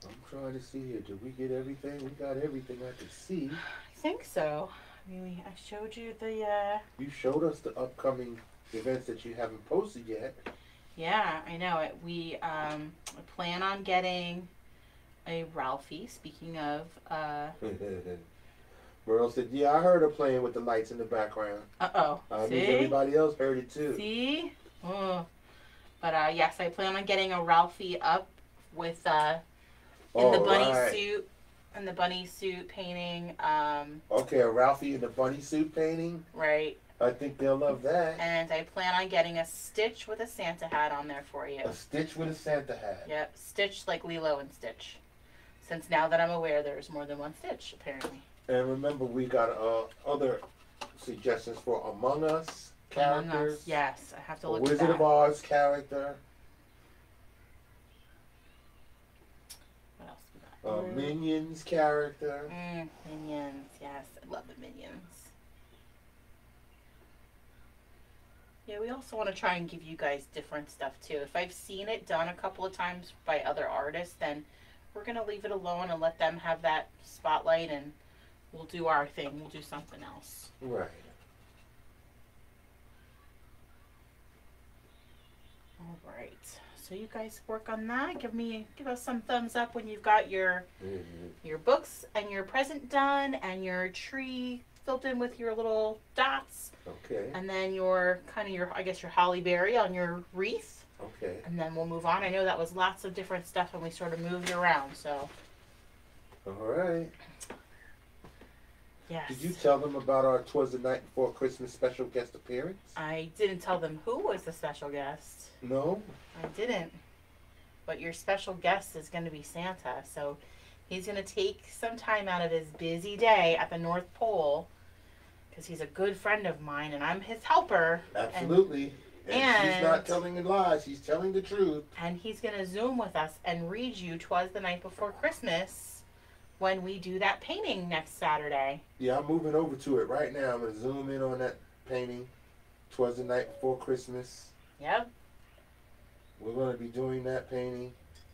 I'm trying to see here. Did we get everything? We got everything I could see. I think so. I mean, I showed you the... You showed us the upcoming events that you haven't posted yet. Yeah, I know it. We plan on getting a Ralphie, speaking of... Merle said, yeah, I heard her playing with the lights in the background. Uh-oh. I mean, everybody else heard it too. See? Oh. But, yes, I plan on getting a Ralphie up with, in the bunny suit. In the bunny suit painting. Okay, a Ralphie in the bunny suit painting? Right. I think they'll love that. And I plan on getting a Stitch with a Santa hat on there for you. A Stitch with a Santa hat? Yep. Stitch like Lilo and Stitch. Since now that I'm aware there's more than one Stitch, apparently. And remember, we got other suggestions for Among Us characters. Among Us, yes. I have to look at that. Wizard of Oz character. What else we got? Minions character. Minions, yes. I love the Minions. Yeah, we also want to try and give you guys different stuff, too. If I've seen it done a couple of times by other artists, then we're going to leave it alone and let them have that spotlight, and we'll do our thing. We'll do something else. Right. All right. So you guys work on that. Give us some thumbs up when you've got your books and your present done and your tree filled in with your little dots. Okay. And then your I guess your holly berry on your wreath. Okay. And then we'll move on. I know that was lots of different stuff and we sort of moved around, so. All right. Yes. Did you tell them about our 'Twas the Night Before Christmas special guest appearance? I didn't tell them who was the special guest. No? I didn't. But your special guest is going to be Santa, so he's going to take some time out of his busy day at the North Pole, because he's a good friend of mine and I'm his helper. Absolutely. And she's not telling a lie. She's telling the truth. And he's going to Zoom with us and read you 'Twas the Night Before Christmas when we do that painting next Saturday. Yeah, I'm moving over to it right now. I'm going to zoom in on that painting. 'Twas the Night Before Christmas. Yep. We're going to be doing that painting.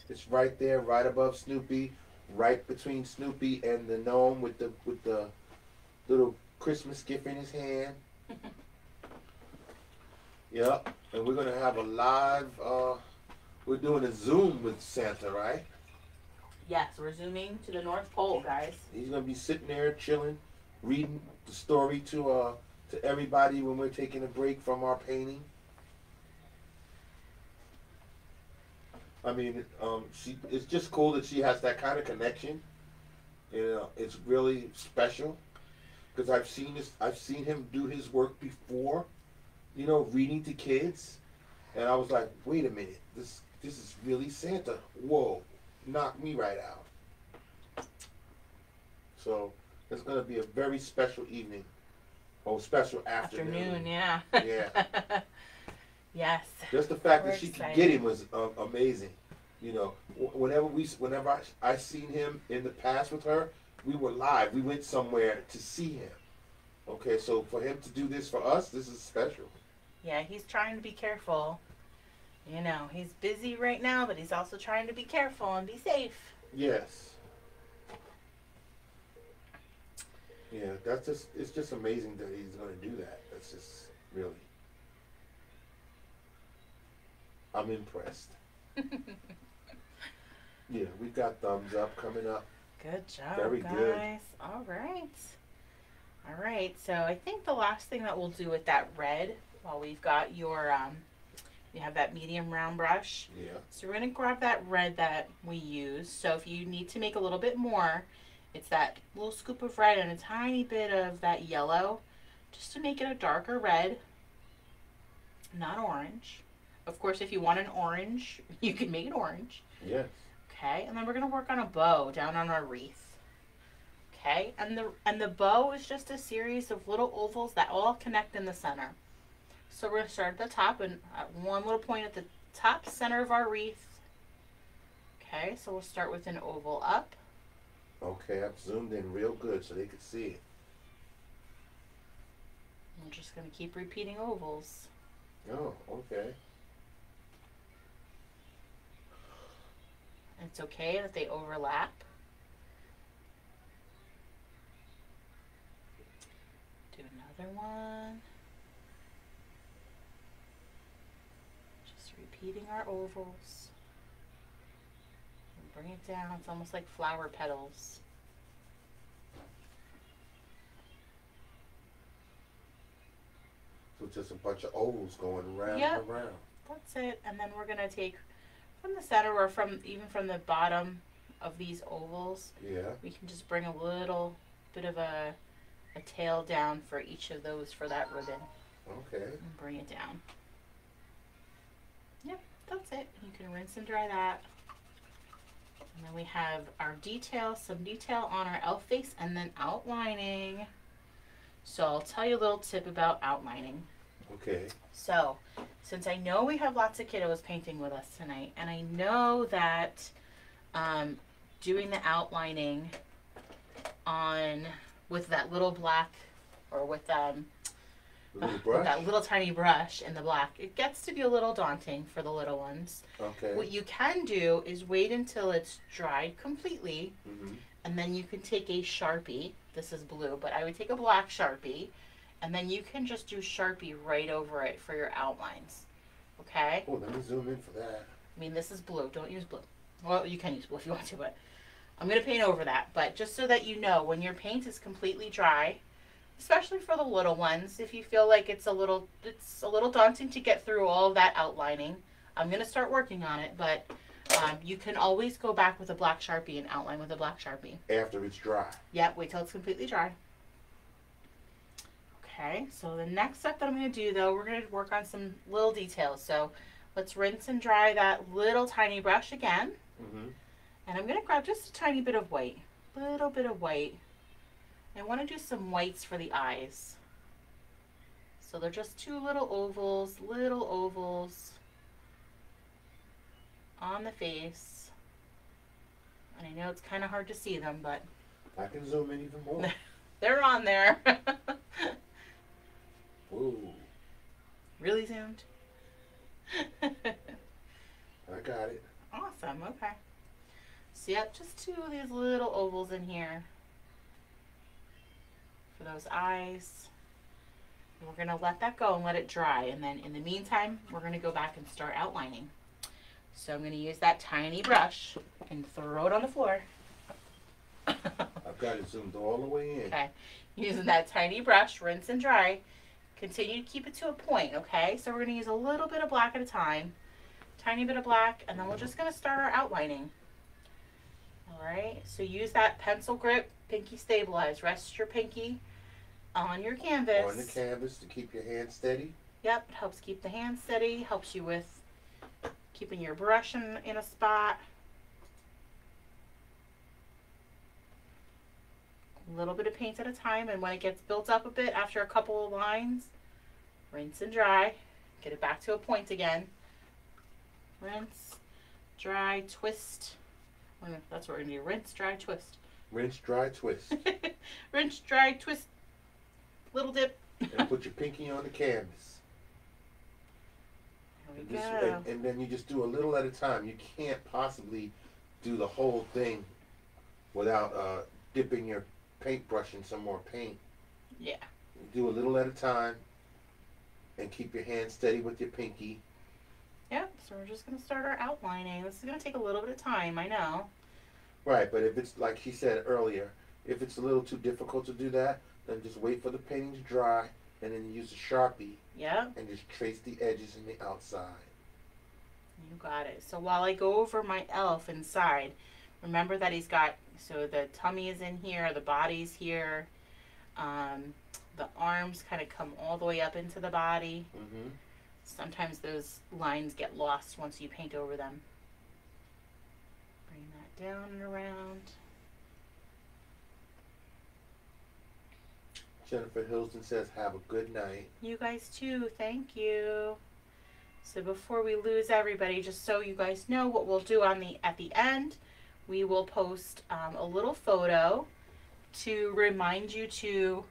It's right there, right above Snoopy, right between Snoopy and the gnome with the little Christmas gift in his hand. Yep. And we're going to have a live, we're doing a Zoom with Santa, right? Yes, we're zooming to the North Pole, guys. He's going to be sitting there chilling, reading the story to everybody when we're taking a break from our painting. I mean, it's just cool that she has that kind of connection. You know, it's really special because I've seen him do his work before. You know, reading to kids, and I was like, wait a minute, this is really Santa. Whoa, knocked me right out. So it's gonna be a very special evening. Oh, special afternoon. Yeah. Yeah. Yes. Just the fact that she could get him was amazing. You know, whenever I seen him in the past with her, we were live. We went somewhere to see him. Okay, so for him to do this for us, this is special. Yeah, he's trying to be careful. You know, he's busy right now, but he's also trying to be careful and be safe. Yes. Yeah, it's just amazing that he's going to do that. That's just really, I'm impressed. Yeah, we got thumbs up coming up. Good job, Very guys. good. All right. So I think the last thing that we'll do with that red, while we've got your, you have that medium round brush. Yeah. So we're going to grab that red that we use. So if you need to make a little bit more, it's that little scoop of red and a tiny bit of that yellow, just to make it a darker red, not orange. Of course, if you want an orange, you can make it orange. Yes. Okay, and then we're going to work on a bow down on our wreath. Okay, and the bow is just a series of little ovals that all connect in the center. So we're going to start at the top and at one little point at the top center of our wreath. Okay, so we'll start with an oval up. Okay, I've zoomed in real good so they could see it. I'm just going to keep repeating ovals. Oh, okay. It's okay that they overlap. Do another one. Just repeating our ovals. And bring it down. It's almost like flower petals. So just a bunch of ovals going around Yep. and around. That's it. And then we're going to take from the center or even from the bottom of these ovals. Yeah. We can just bring a little bit of a tail down for each of those for that ribbon. Okay. And bring it down. Yep, that's it. You can rinse and dry that. And then we have our detail, some detail on our elf face, and then outlining. So I'll tell you a little tip about outlining. Okay. So, since I know we have lots of kiddos painting with us tonight, and I know that doing the outlining with that little black, or with that little tiny brush in the black, it gets to be a little daunting for the little ones. Okay. What you can do is wait until it's dried completely, and then you can take a Sharpie. This is blue, but I would take a black Sharpie, and then you can just do Sharpie right over it for your outlines. Okay? Oh, let me zoom in for that. I mean, this is blue. Don't use blue. Well, you can use blue if you want to, but I'm going to paint over that. But just so that you know, when your paint is completely dry, especially for the little ones, if you feel like it's a little daunting to get through all of that outlining, I'm going to start working on it, but you can always go back with a black Sharpie and outline with a black Sharpie. After it's dry. Yep, wait till it's completely dry. Okay, so the next step that I'm going to do, though, we're going to work on some little details. So let's rinse and dry that little tiny brush again. And I'm going to grab just a tiny bit of white. Little bit of white. I want to do some whites for the eyes. So they're just two little ovals on the face. And I know it's kind of hard to see them, but I can zoom in even more. They're on there. Whoa. Really zoomed? I got it. Awesome, okay. So yep, just two of these little ovals in here for those eyes. And we're going to let that go and let it dry. And then in the meantime, we're going to go back and start outlining. So I'm going to use that tiny brush and throw it on the floor. I've got it zoomed all the way in. Okay. Using that tiny brush, rinse and dry. Continue to keep it to a point, okay? So we're going to use a little bit of black at a time. Tiny bit of black, and then we're just going to start our outlining. All right? So use that pencil grip, pinky stabilize. Rest your pinky on your canvas. On the canvas to keep your hand steady. Yep, it helps keep the hand steady. Helps you with keeping your brush in a spot. A little bit of paint at a time, and when it gets built up a bit after a couple of lines, rinse and dry. Get it back to a point again. Rinse, dry, twist. That's what we're going to do. Rinse, dry, twist. Rinse, dry, twist. Rinse, dry, twist. Little dip. And put your pinky on the canvas. There we go. And then you just do a little at a time. You can't possibly do the whole thing without dipping your paintbrush in some more paint. Yeah. You do a little at a time and keep your hand steady with your pinky. Yep, so we're just going to start our outlining. This is going to take a little bit of time, I know. Right, but if it's, like she said earlier, if it's a little too difficult to do that, then just wait for the painting to dry, and then use a Sharpie. Yep. And just trace the edges in the outside. You got it. So while I go over my elf inside, remember that he's got, so the tummy is in here, the body's here, the arms kind of come all the way up into the body. Mm-hmm. Sometimes those lines get lost once you paint over them. Bring that down and around. Jennifer Hilston says, have a good night. You guys too. Thank you. So before we lose everybody, just so you guys know what we'll do at the end, we will post a little photo to remind you to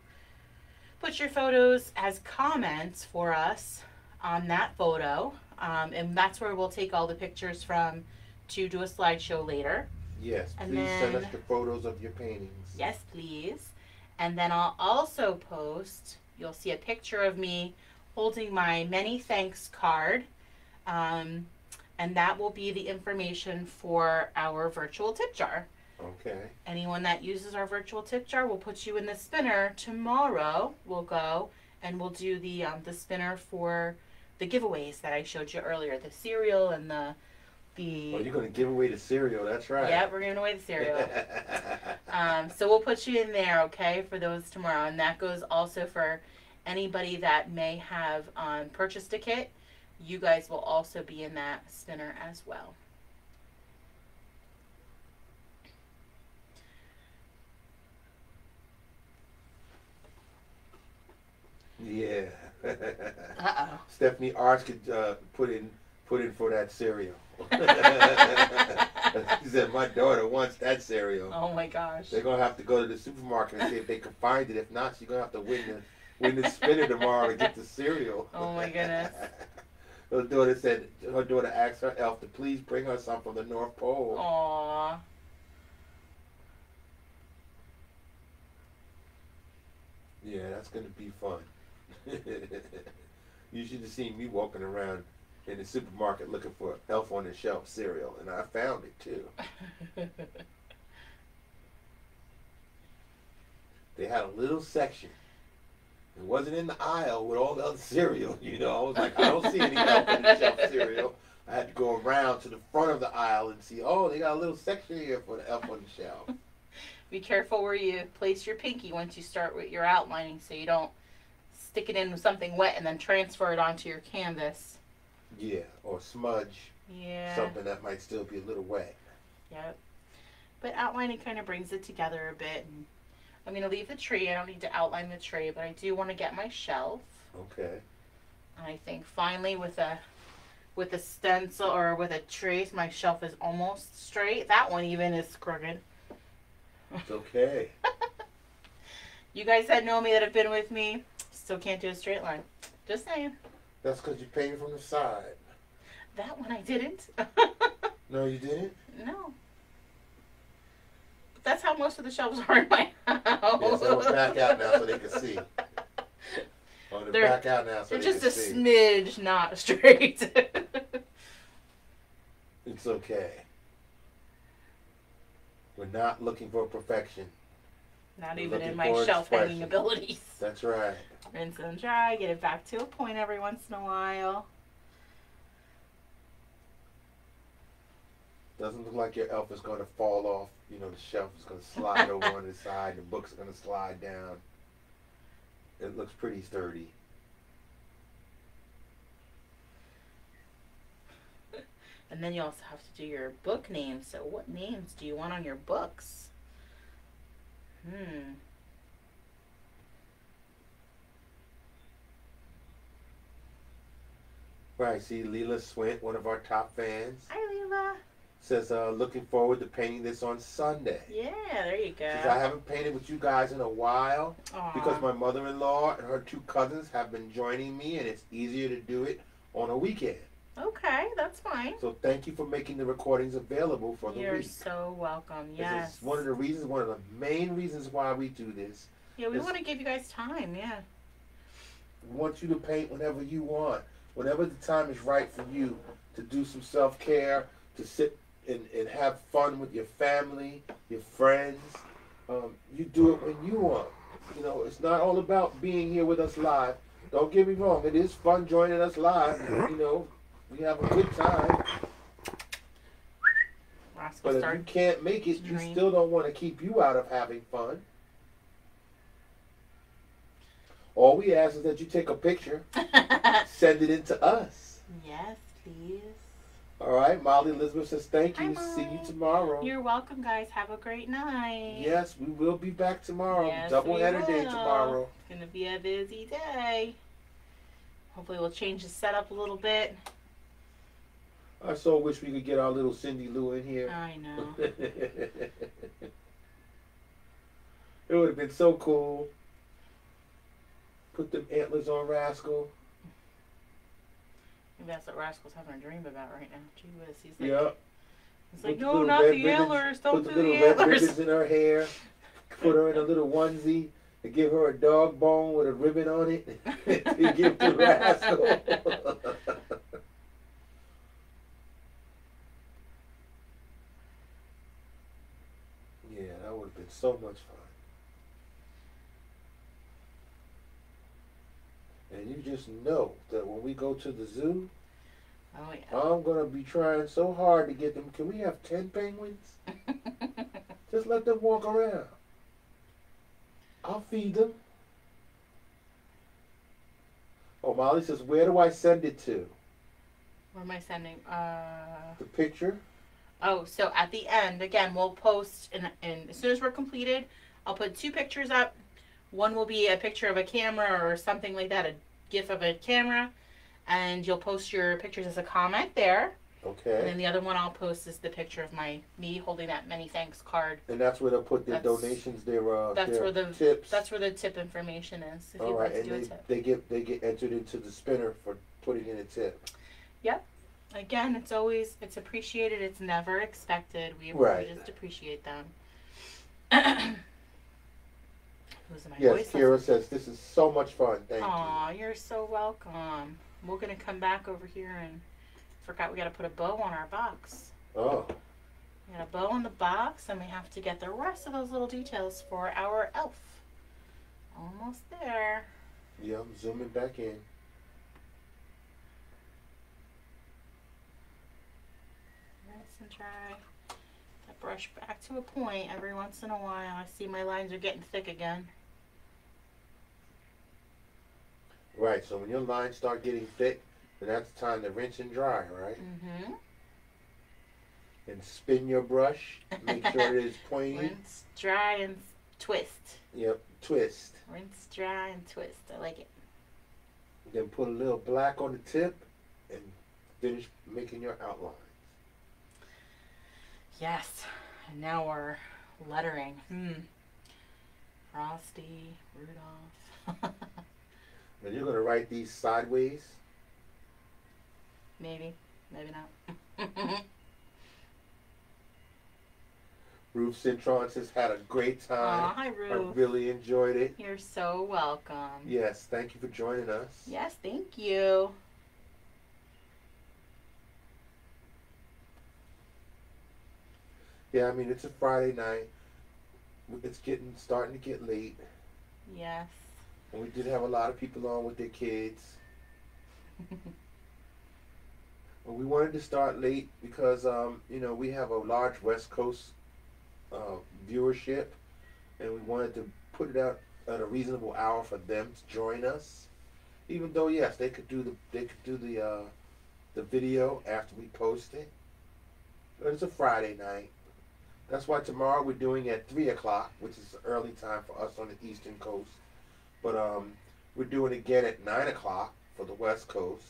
put your photos as comments for us on that photo. And that's where we'll take all the pictures from to do a slideshow later. Yes, and please then, send us your photos of your paintings. Yes, please. And then I'll also post, you'll see a picture of me holding my many thanks card. And that will be the information for our virtual tip jar. Okay. Anyone that uses our virtual tip jar, we'll put you in the spinner. Tomorrow we'll go and we'll do the spinner for the giveaways that I showed you earlier. The cereal and the Oh, you're going to give away the cereal, that's right. Yeah, we're giving away the cereal. So we'll put you in there, okay, for those tomorrow. And that goes also for anybody that may have purchased a kit. You guys will also be in that spinner as well. Yeah. Uh-oh. Stephanie Arts could put in for that cereal. She said, my daughter wants that cereal. Oh my gosh. They're going to have to go to the supermarket and see if they can find it. If not, she's going to have to win the spinner tomorrow to get the cereal. Oh my goodness. Her daughter asked her elf to please bring her some from the North Pole. Aww. Yeah, that's going to be fun. You should have seen me walking around in the supermarket looking for Elf on the Shelf cereal, and I found it too. They had a little section. It wasn't in the aisle with all the other cereal, you know. I was like, I don't see any Elf on the Shelf cereal. I had to go around to the front of the aisle and see, oh, they got a little section here for the Elf on the Shelf. Be careful where you place your pinky once you start with your outlining so you don't stick it in with something wet and then transfer it onto your canvas. Yeah, or smudge. Yeah. Something that might still be a little wet. Yep. But outlining kind of brings it together a bit. And I'm going to leave the tree. I don't need to outline the tree, but I do want to get my shelf. Okay. And I think finally with a stencil or with a trace, my shelf is almost straight. That one even is crooked. It's okay. You guys that know me, that have been with me, still can't do a straight line. Just saying. That's because you painted from the side. That one I didn't. No, you didn't? No. But that's how most of the shelves are in my house. Yes, I will back out now so they can see. They're back out now so they can see. Just a smidge not straight. It's okay. We're not looking for perfection. Not even in my shelf hanging abilities. That's right. Rinse and dry, get it back to a point every once in a while. Doesn't look like your elf is going to fall off. You know, the shelf is going to slide over on the side. The books are going to slide down. It looks pretty sturdy. And then you also have to do your book names. So what names do you want on your books? Right, see, Leela Swint, one of our top fans. Hi, Leela. Says, looking forward to painting this on Sunday. Yeah, there you go. Says, I haven't painted with you guys in a while. Aww. Because my mother-in-law and her 2 cousins have been joining me, and it's easier to do it on a weekend. Okay, that's fine. So thank you for making the recordings available for the week. You're so welcome, yes. This is one of the main reasons why we do this. Yeah, we want to give you guys time, yeah. We want you to paint whenever you want. Whenever the time is right for you to do some self-care, to sit and have fun with your family, your friends. You do it when you want. You know, it's not all about being here with us live. Don't get me wrong. It is fun joining us live. You know, we have a good time. But if you can't make it, you still don't want to keep you out of having fun. All we ask is that you take a picture, send it in to us. Yes, please. All right, Molly Elizabeth says thank you. Hi, See you tomorrow. You're welcome, guys. Have a great night. Yes, we will be back tomorrow. Yes, Double-header day tomorrow. It's going to be a busy day. Hopefully we'll change the setup a little bit. I so wish we could get our little Cindy Lou in here. I know. It would have been so cool. Put them antlers on Rascal. Maybe that's what Rascal's having a dream about right now. Gee whiz, he's like, yeah. He's like, no, not the antlers. Don't do the antlers. Put the little red ribbons in her hair. Put her in a little onesie. And give her a dog bone with a ribbon on it. And give to Rascal. Yeah, that would have been so much fun. And you just know that when we go to the zoo, oh, yeah. I'm going to be trying so hard to get them. Can we have 10 penguins? Just let them walk around. I'll feed them. Oh, Molly says, where do I send it to? Where am I sending? The picture? Oh, so at the end, again, we'll post, and as soon as we're completed, I'll put 2 pictures up. One will be a picture of a camera or something like that, a GIF of a camera. And you'll post your pictures as a comment there. Okay. And then the other one I'll post is the picture of me holding that many thanks card. And that's where they'll put their donations, their tips. That's where the tip information is. If all you'd right, like to and do a tip. they get entered into the spinner for putting in a tip. Yep. Again, it's appreciated. It's never expected. We just appreciate them. Yes, Kira says this is so much fun. Thank you. Aw, you're so welcome. We're gonna come back over here and forgot we gotta put a bow on our box. Oh. We got a bow on the box, and we have to get the rest of those little details for our elf. Almost there. Yeah, I'm zooming back in. Rinse and dry. That brush back to a point every once in a while. I see my lines are getting thick again. Right, so when your lines start getting thick, then that's the time to rinse and dry, right? Mm-hmm. And spin your brush. Make sure it is pointy. Rinse, dry, and twist. Yep, twist. Rinse, dry, and twist. I like it. Then put a little black on the tip and finish making your outlines. Yes. And now we're lettering. Frosty, Rudolph. And you're going to write these sideways? Maybe. Maybe not. Ruth Cintron says, had a great time. Hi, Ruth. I really enjoyed it. You're so welcome. Yes, thank you for joining us. Yes, thank you. Yeah, I mean, it's a Friday night. It's starting to get late. Yes. And we did have a lot of people on with their kids. We wanted to start late because, you know, we have a large West Coast viewership, and we wanted to put it out at a reasonable hour for them to join us. Even though, yes, they could do the video after we post it. But it's a Friday night. That's why tomorrow we're doing at 3 o'clock, which is early time for us on the Eastern Coast. But we're doing it again at 9 o'clock for the West Coast.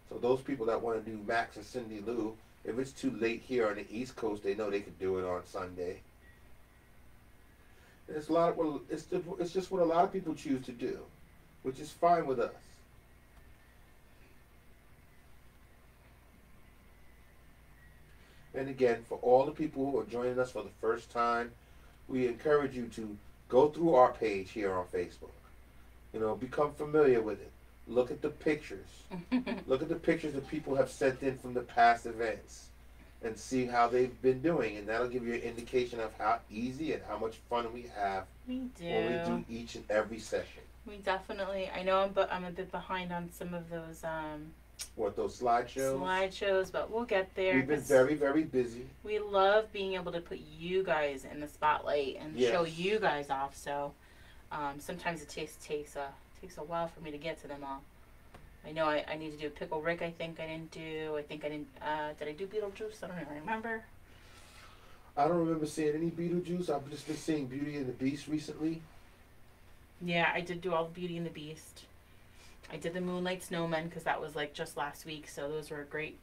So those people that want to do Max and Cindy Lou, if it's too late here on the East Coast, they know they could do it on Sunday. And it's just what a lot of people choose to do, which is fine with us. And again, for all the people who are joining us for the first time, we encourage you to go through our page here on Facebook. You know, become familiar with it. Look at the pictures. Look at the pictures that people have sent in from the past events and see how they've been doing. And that'll give you an indication of how easy and how much fun we have when we do each and every session. We definitely, I know I'm a bit behind on some of those those slideshows? Slideshows, but we'll get there. We've been very, very busy. We love being able to put you guys in the spotlight and show you guys off. So sometimes it takes a while for me to get to them all. I know I need to do Pickle Rick. I think I didn't. Did I do Beetlejuice? I don't even remember. I don't remember seeing any Beetlejuice. I've just been seeing Beauty and the Beast recently. Yeah, I did do all the Beauty and the Beast. I did the Moonlight Snowmen because that was like just last week, so those were great.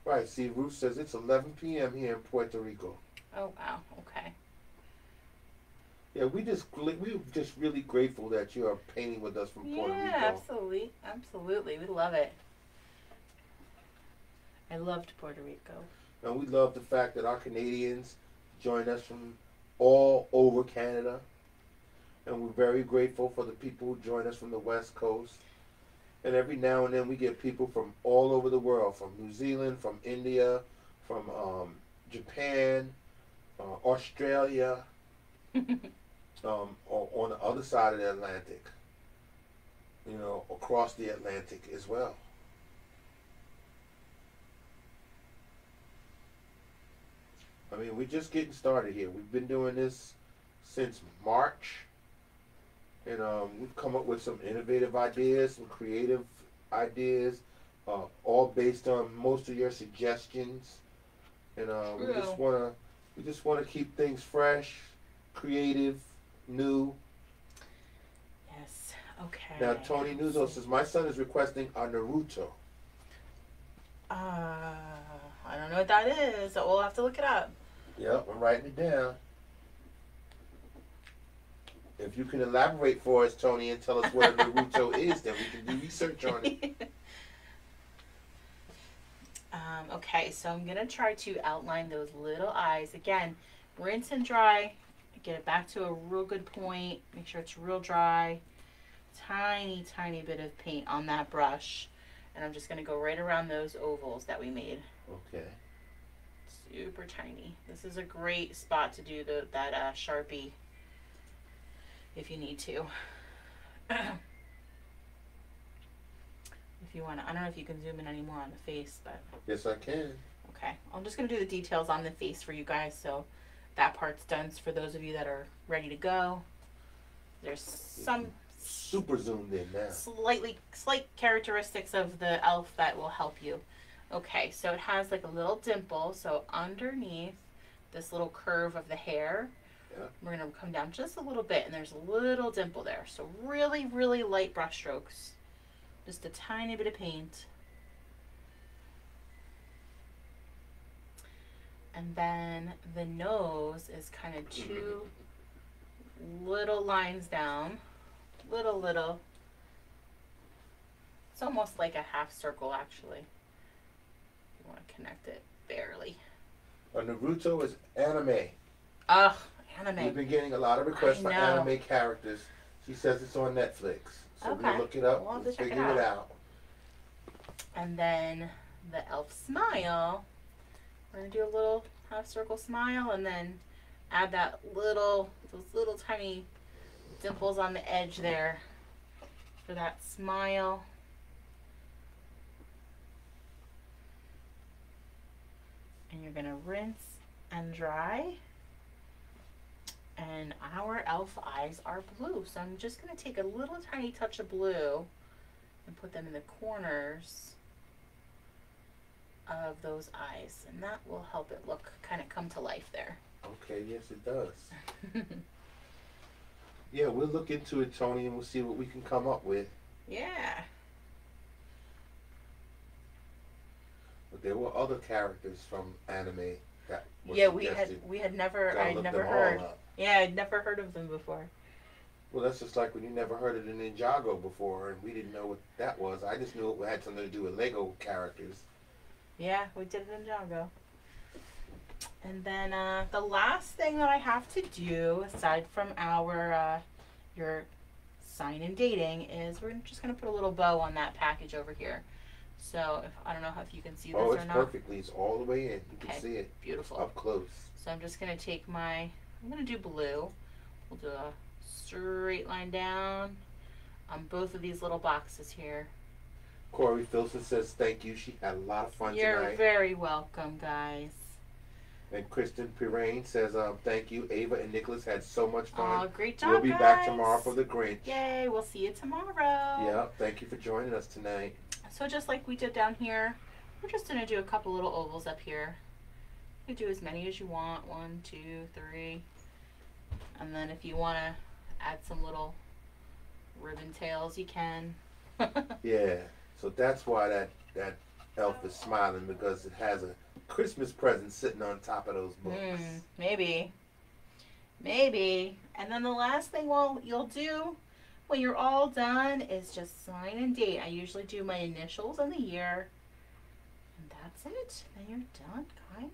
Right, see, Ruth says it's 11 p.m. here in Puerto Rico. Oh, wow, okay. Yeah, we're just really grateful that you are painting with us from Puerto Rico. Yeah, absolutely. We love it. I loved Puerto Rico. And we love the fact that our Canadians join us from all over Canada. And we're very grateful for the people who join us from the West Coast. And every now and then we get people from all over the world, from New Zealand, from India, from Japan, Australia, on the other side of the Atlantic, you know, across the Atlantic as well. I mean, we're just getting started here. We've been doing this since March. And we've come up with some innovative ideas, some creative ideas, all based on most of your suggestions. And we just wanna keep things fresh, creative, new. Yes. Okay. Now Tony Nuzzo says my son is requesting a Naruto. I don't know what that is, so we'll have to look it up. Yep, I'm writing it down. If you can elaborate for us, Tony, and tell us what a Naruto is, then we can do research on it. Okay, so I'm going to try to outline those little eyes. Again, rinse and dry. Get it back to a real good point. Make sure it's real dry. Tiny, tiny bit of paint on that brush. And I'm just going to go right around those ovals that we made. Okay. Super tiny. This is a great spot to do that Sharpie if you need to. If you want to, I don't know if you can zoom in anymore on the face, but yes, I can. Okay, I'm just going to do the details on the face for you guys, so that part's done for those of you that are ready to go. There's some super zoomed in now. Slight characteristics of the elf that will help you. Okay, so it has like a little dimple, so underneath this little curve of the hair, Yeah. We're going to come down just a little bit, and there's a little dimple there. So really, really light brush strokes. Just a tiny bit of paint. And then the nose is kind of two little lines down. Little. It's almost like a half circle, actually. You want to connect it barely. Naruto is anime. Ugh, anime. We've been getting a lot of requests for anime characters. She says it's on Netflix. So we'll look it up. We'll figure it out. And then the elf smile. We're going to do a little half circle smile and then add those little tiny dimples on the edge there for that smile. And you're going to rinse and dry. And our elf eyes are blue. So I'm just going to take a little tiny touch of blue and put them in the corners of those eyes, and that will help it look kind of come to life there. Okay, yes it does. Yeah, we'll look into it, Tony, and we'll see what we can come up with. Yeah. But there were other characters from anime that were suggested. I'd never heard. Yeah, I'd never heard of them before. Well, that's just like when you never heard of the Ninjago before, and we didn't know what that was. I just knew it had something to do with Lego characters. Yeah, we did it in Django. And then the last thing that I have to do, aside from your sign and dating, is we're just going to put a little bow on that package over here. So I don't know if you can see this or not. Oh, it's perfectly. It's all the way in. You can see it. Beautiful. Up close. So I'm just going to take I'm going to do blue. We'll do a straight line down on both of these little boxes here. Corey Filson says thank you. She had a lot of fun tonight. You're very welcome, guys. And Kristen Pirrain says thank you. Ava and Nicholas had so much fun. Oh, great job, We'll be back tomorrow for the Grinch. Yay, we'll see you tomorrow. Yeah, thank you for joining us tonight. So just like we did down here, we're just going to do a couple little ovals up here. You can do as many as you want. 1, 2, 3. And then if you want to add some little ribbon tails, you can. Yeah. So that's why that elf is smiling, because it has a Christmas present sitting on top of those books. Maybe. And then the last thing you'll do when you're all done is just sign and date. I usually do my initials and the year. And that's it. Then you're done, guys.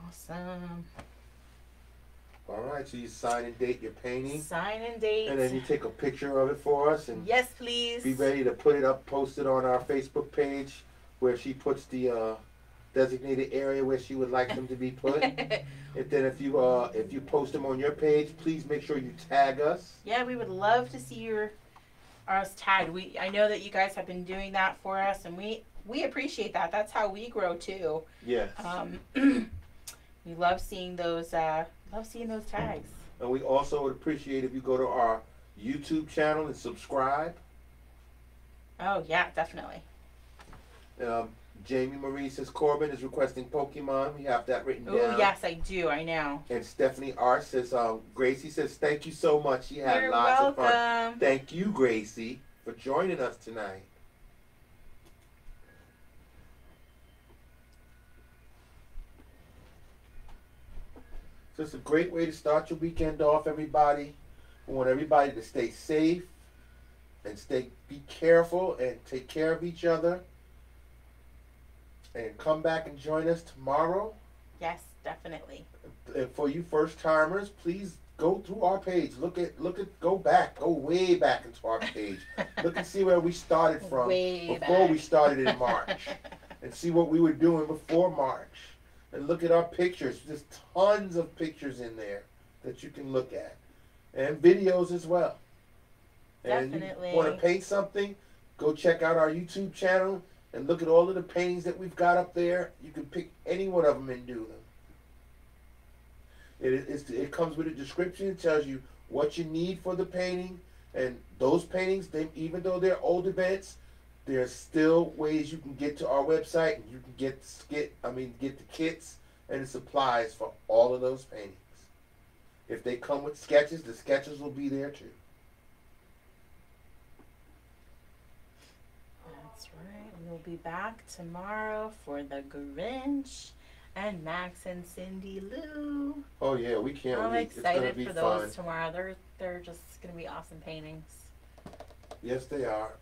Awesome. All right, so you sign and date your painting. Sign and date. And then you take a picture of it for us. And yes, please. Be ready to put it up, post it on our Facebook page where she puts the designated area where she would like them to be put. And then if you post them on your page, please make sure you tag us. Yeah, we would love to see us tagged. I know that you guys have been doing that for us, and we appreciate that. That's how we grow too. Yes. We love seeing those tags. And we also would appreciate if you go to our YouTube channel and subscribe. Oh yeah, definitely. Jamie Marie says Corbin is requesting Pokemon. We have that written down. Oh yes, I do. I know. And Stephanie R says Gracie says thank you so much. She had You're lots welcome. of fun. Thank you, Gracie, for joining us tonight. So it's a great way to start your weekend off, everybody. We want everybody to stay safe and be careful and take care of each other. And come back and join us tomorrow. Yes, definitely. And for you first timers, please go through our page. Go way back into our page. Look and see where we started from before we started in March. And see what we were doing before March. And look at our pictures. There's tons of pictures in there that you can look at. And videos as well. Definitely. And you want to paint something, go check out our YouTube channel and look at all of the paintings that we've got up there. You can pick any one of them and do them. It comes with a description. It tells you what you need for the painting. And those paintings, even though they're old events, there's still ways you can get to our website and you can get the kits and the supplies for all of those paintings. If they come with sketches, the sketches will be there too. That's right. We'll be back tomorrow for the Grinch and Max and Cindy Lou. Oh yeah, we can't wait. I'm excited for those tomorrow. They're just gonna be awesome paintings. Yes, they are.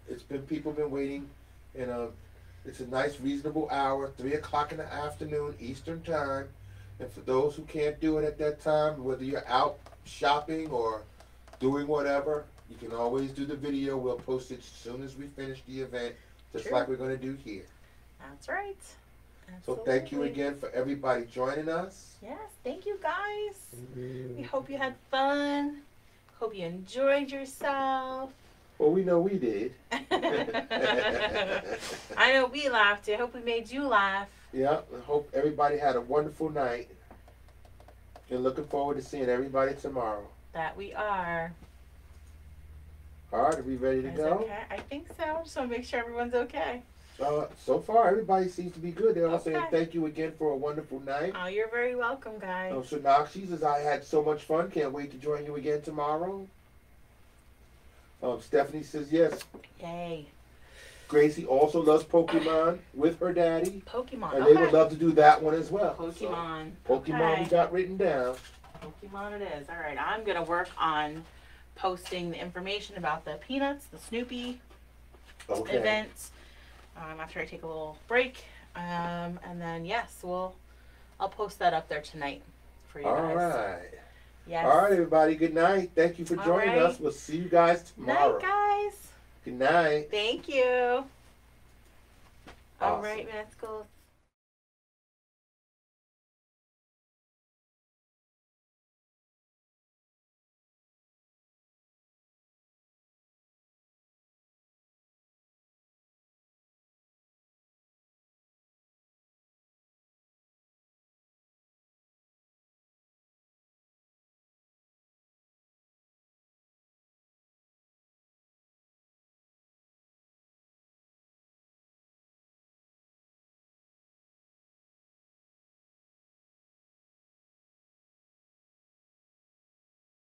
People been waiting, and it's a nice, reasonable hour, 3 o'clock in the afternoon, Eastern time. And for those who can't do it at that time, whether you're out shopping or doing whatever, you can always do the video. We'll post it as soon as we finish the event, just like we're going to do here. That's right. Absolutely. So thank you again for everybody joining us. Yes, thank you guys. We hope you had fun. Hope you enjoyed yourself. Well, we know we did. I know we laughed. I hope we made you laugh. Yeah, I hope everybody had a wonderful night. And looking forward to seeing everybody tomorrow. That we are. All right, are we ready to go? Okay, I think so. Just want to make sure everyone's okay. So far, everybody seems to be good. They're all saying thank you again for a wonderful night. Oh, you're very welcome, guys. So Nakshi says, I had so much fun. Can't wait to join you again tomorrow. Stephanie says yes. Yay. Gracie also loves Pokemon with her daddy. Pokemon, and they would love to do that one as well. Pokemon. So, Pokemon we got written down. Pokemon it is. All right, I'm going to work on posting the information about the Peanuts, the Snoopy event after I take a little break. And then, yes, I'll post that up there tonight for you guys. All right. Yes. All right, everybody. Good night. Thank you for joining us. We'll see you guys tomorrow. Night, guys. Good night. Thank you. Awesome. All right, let's go.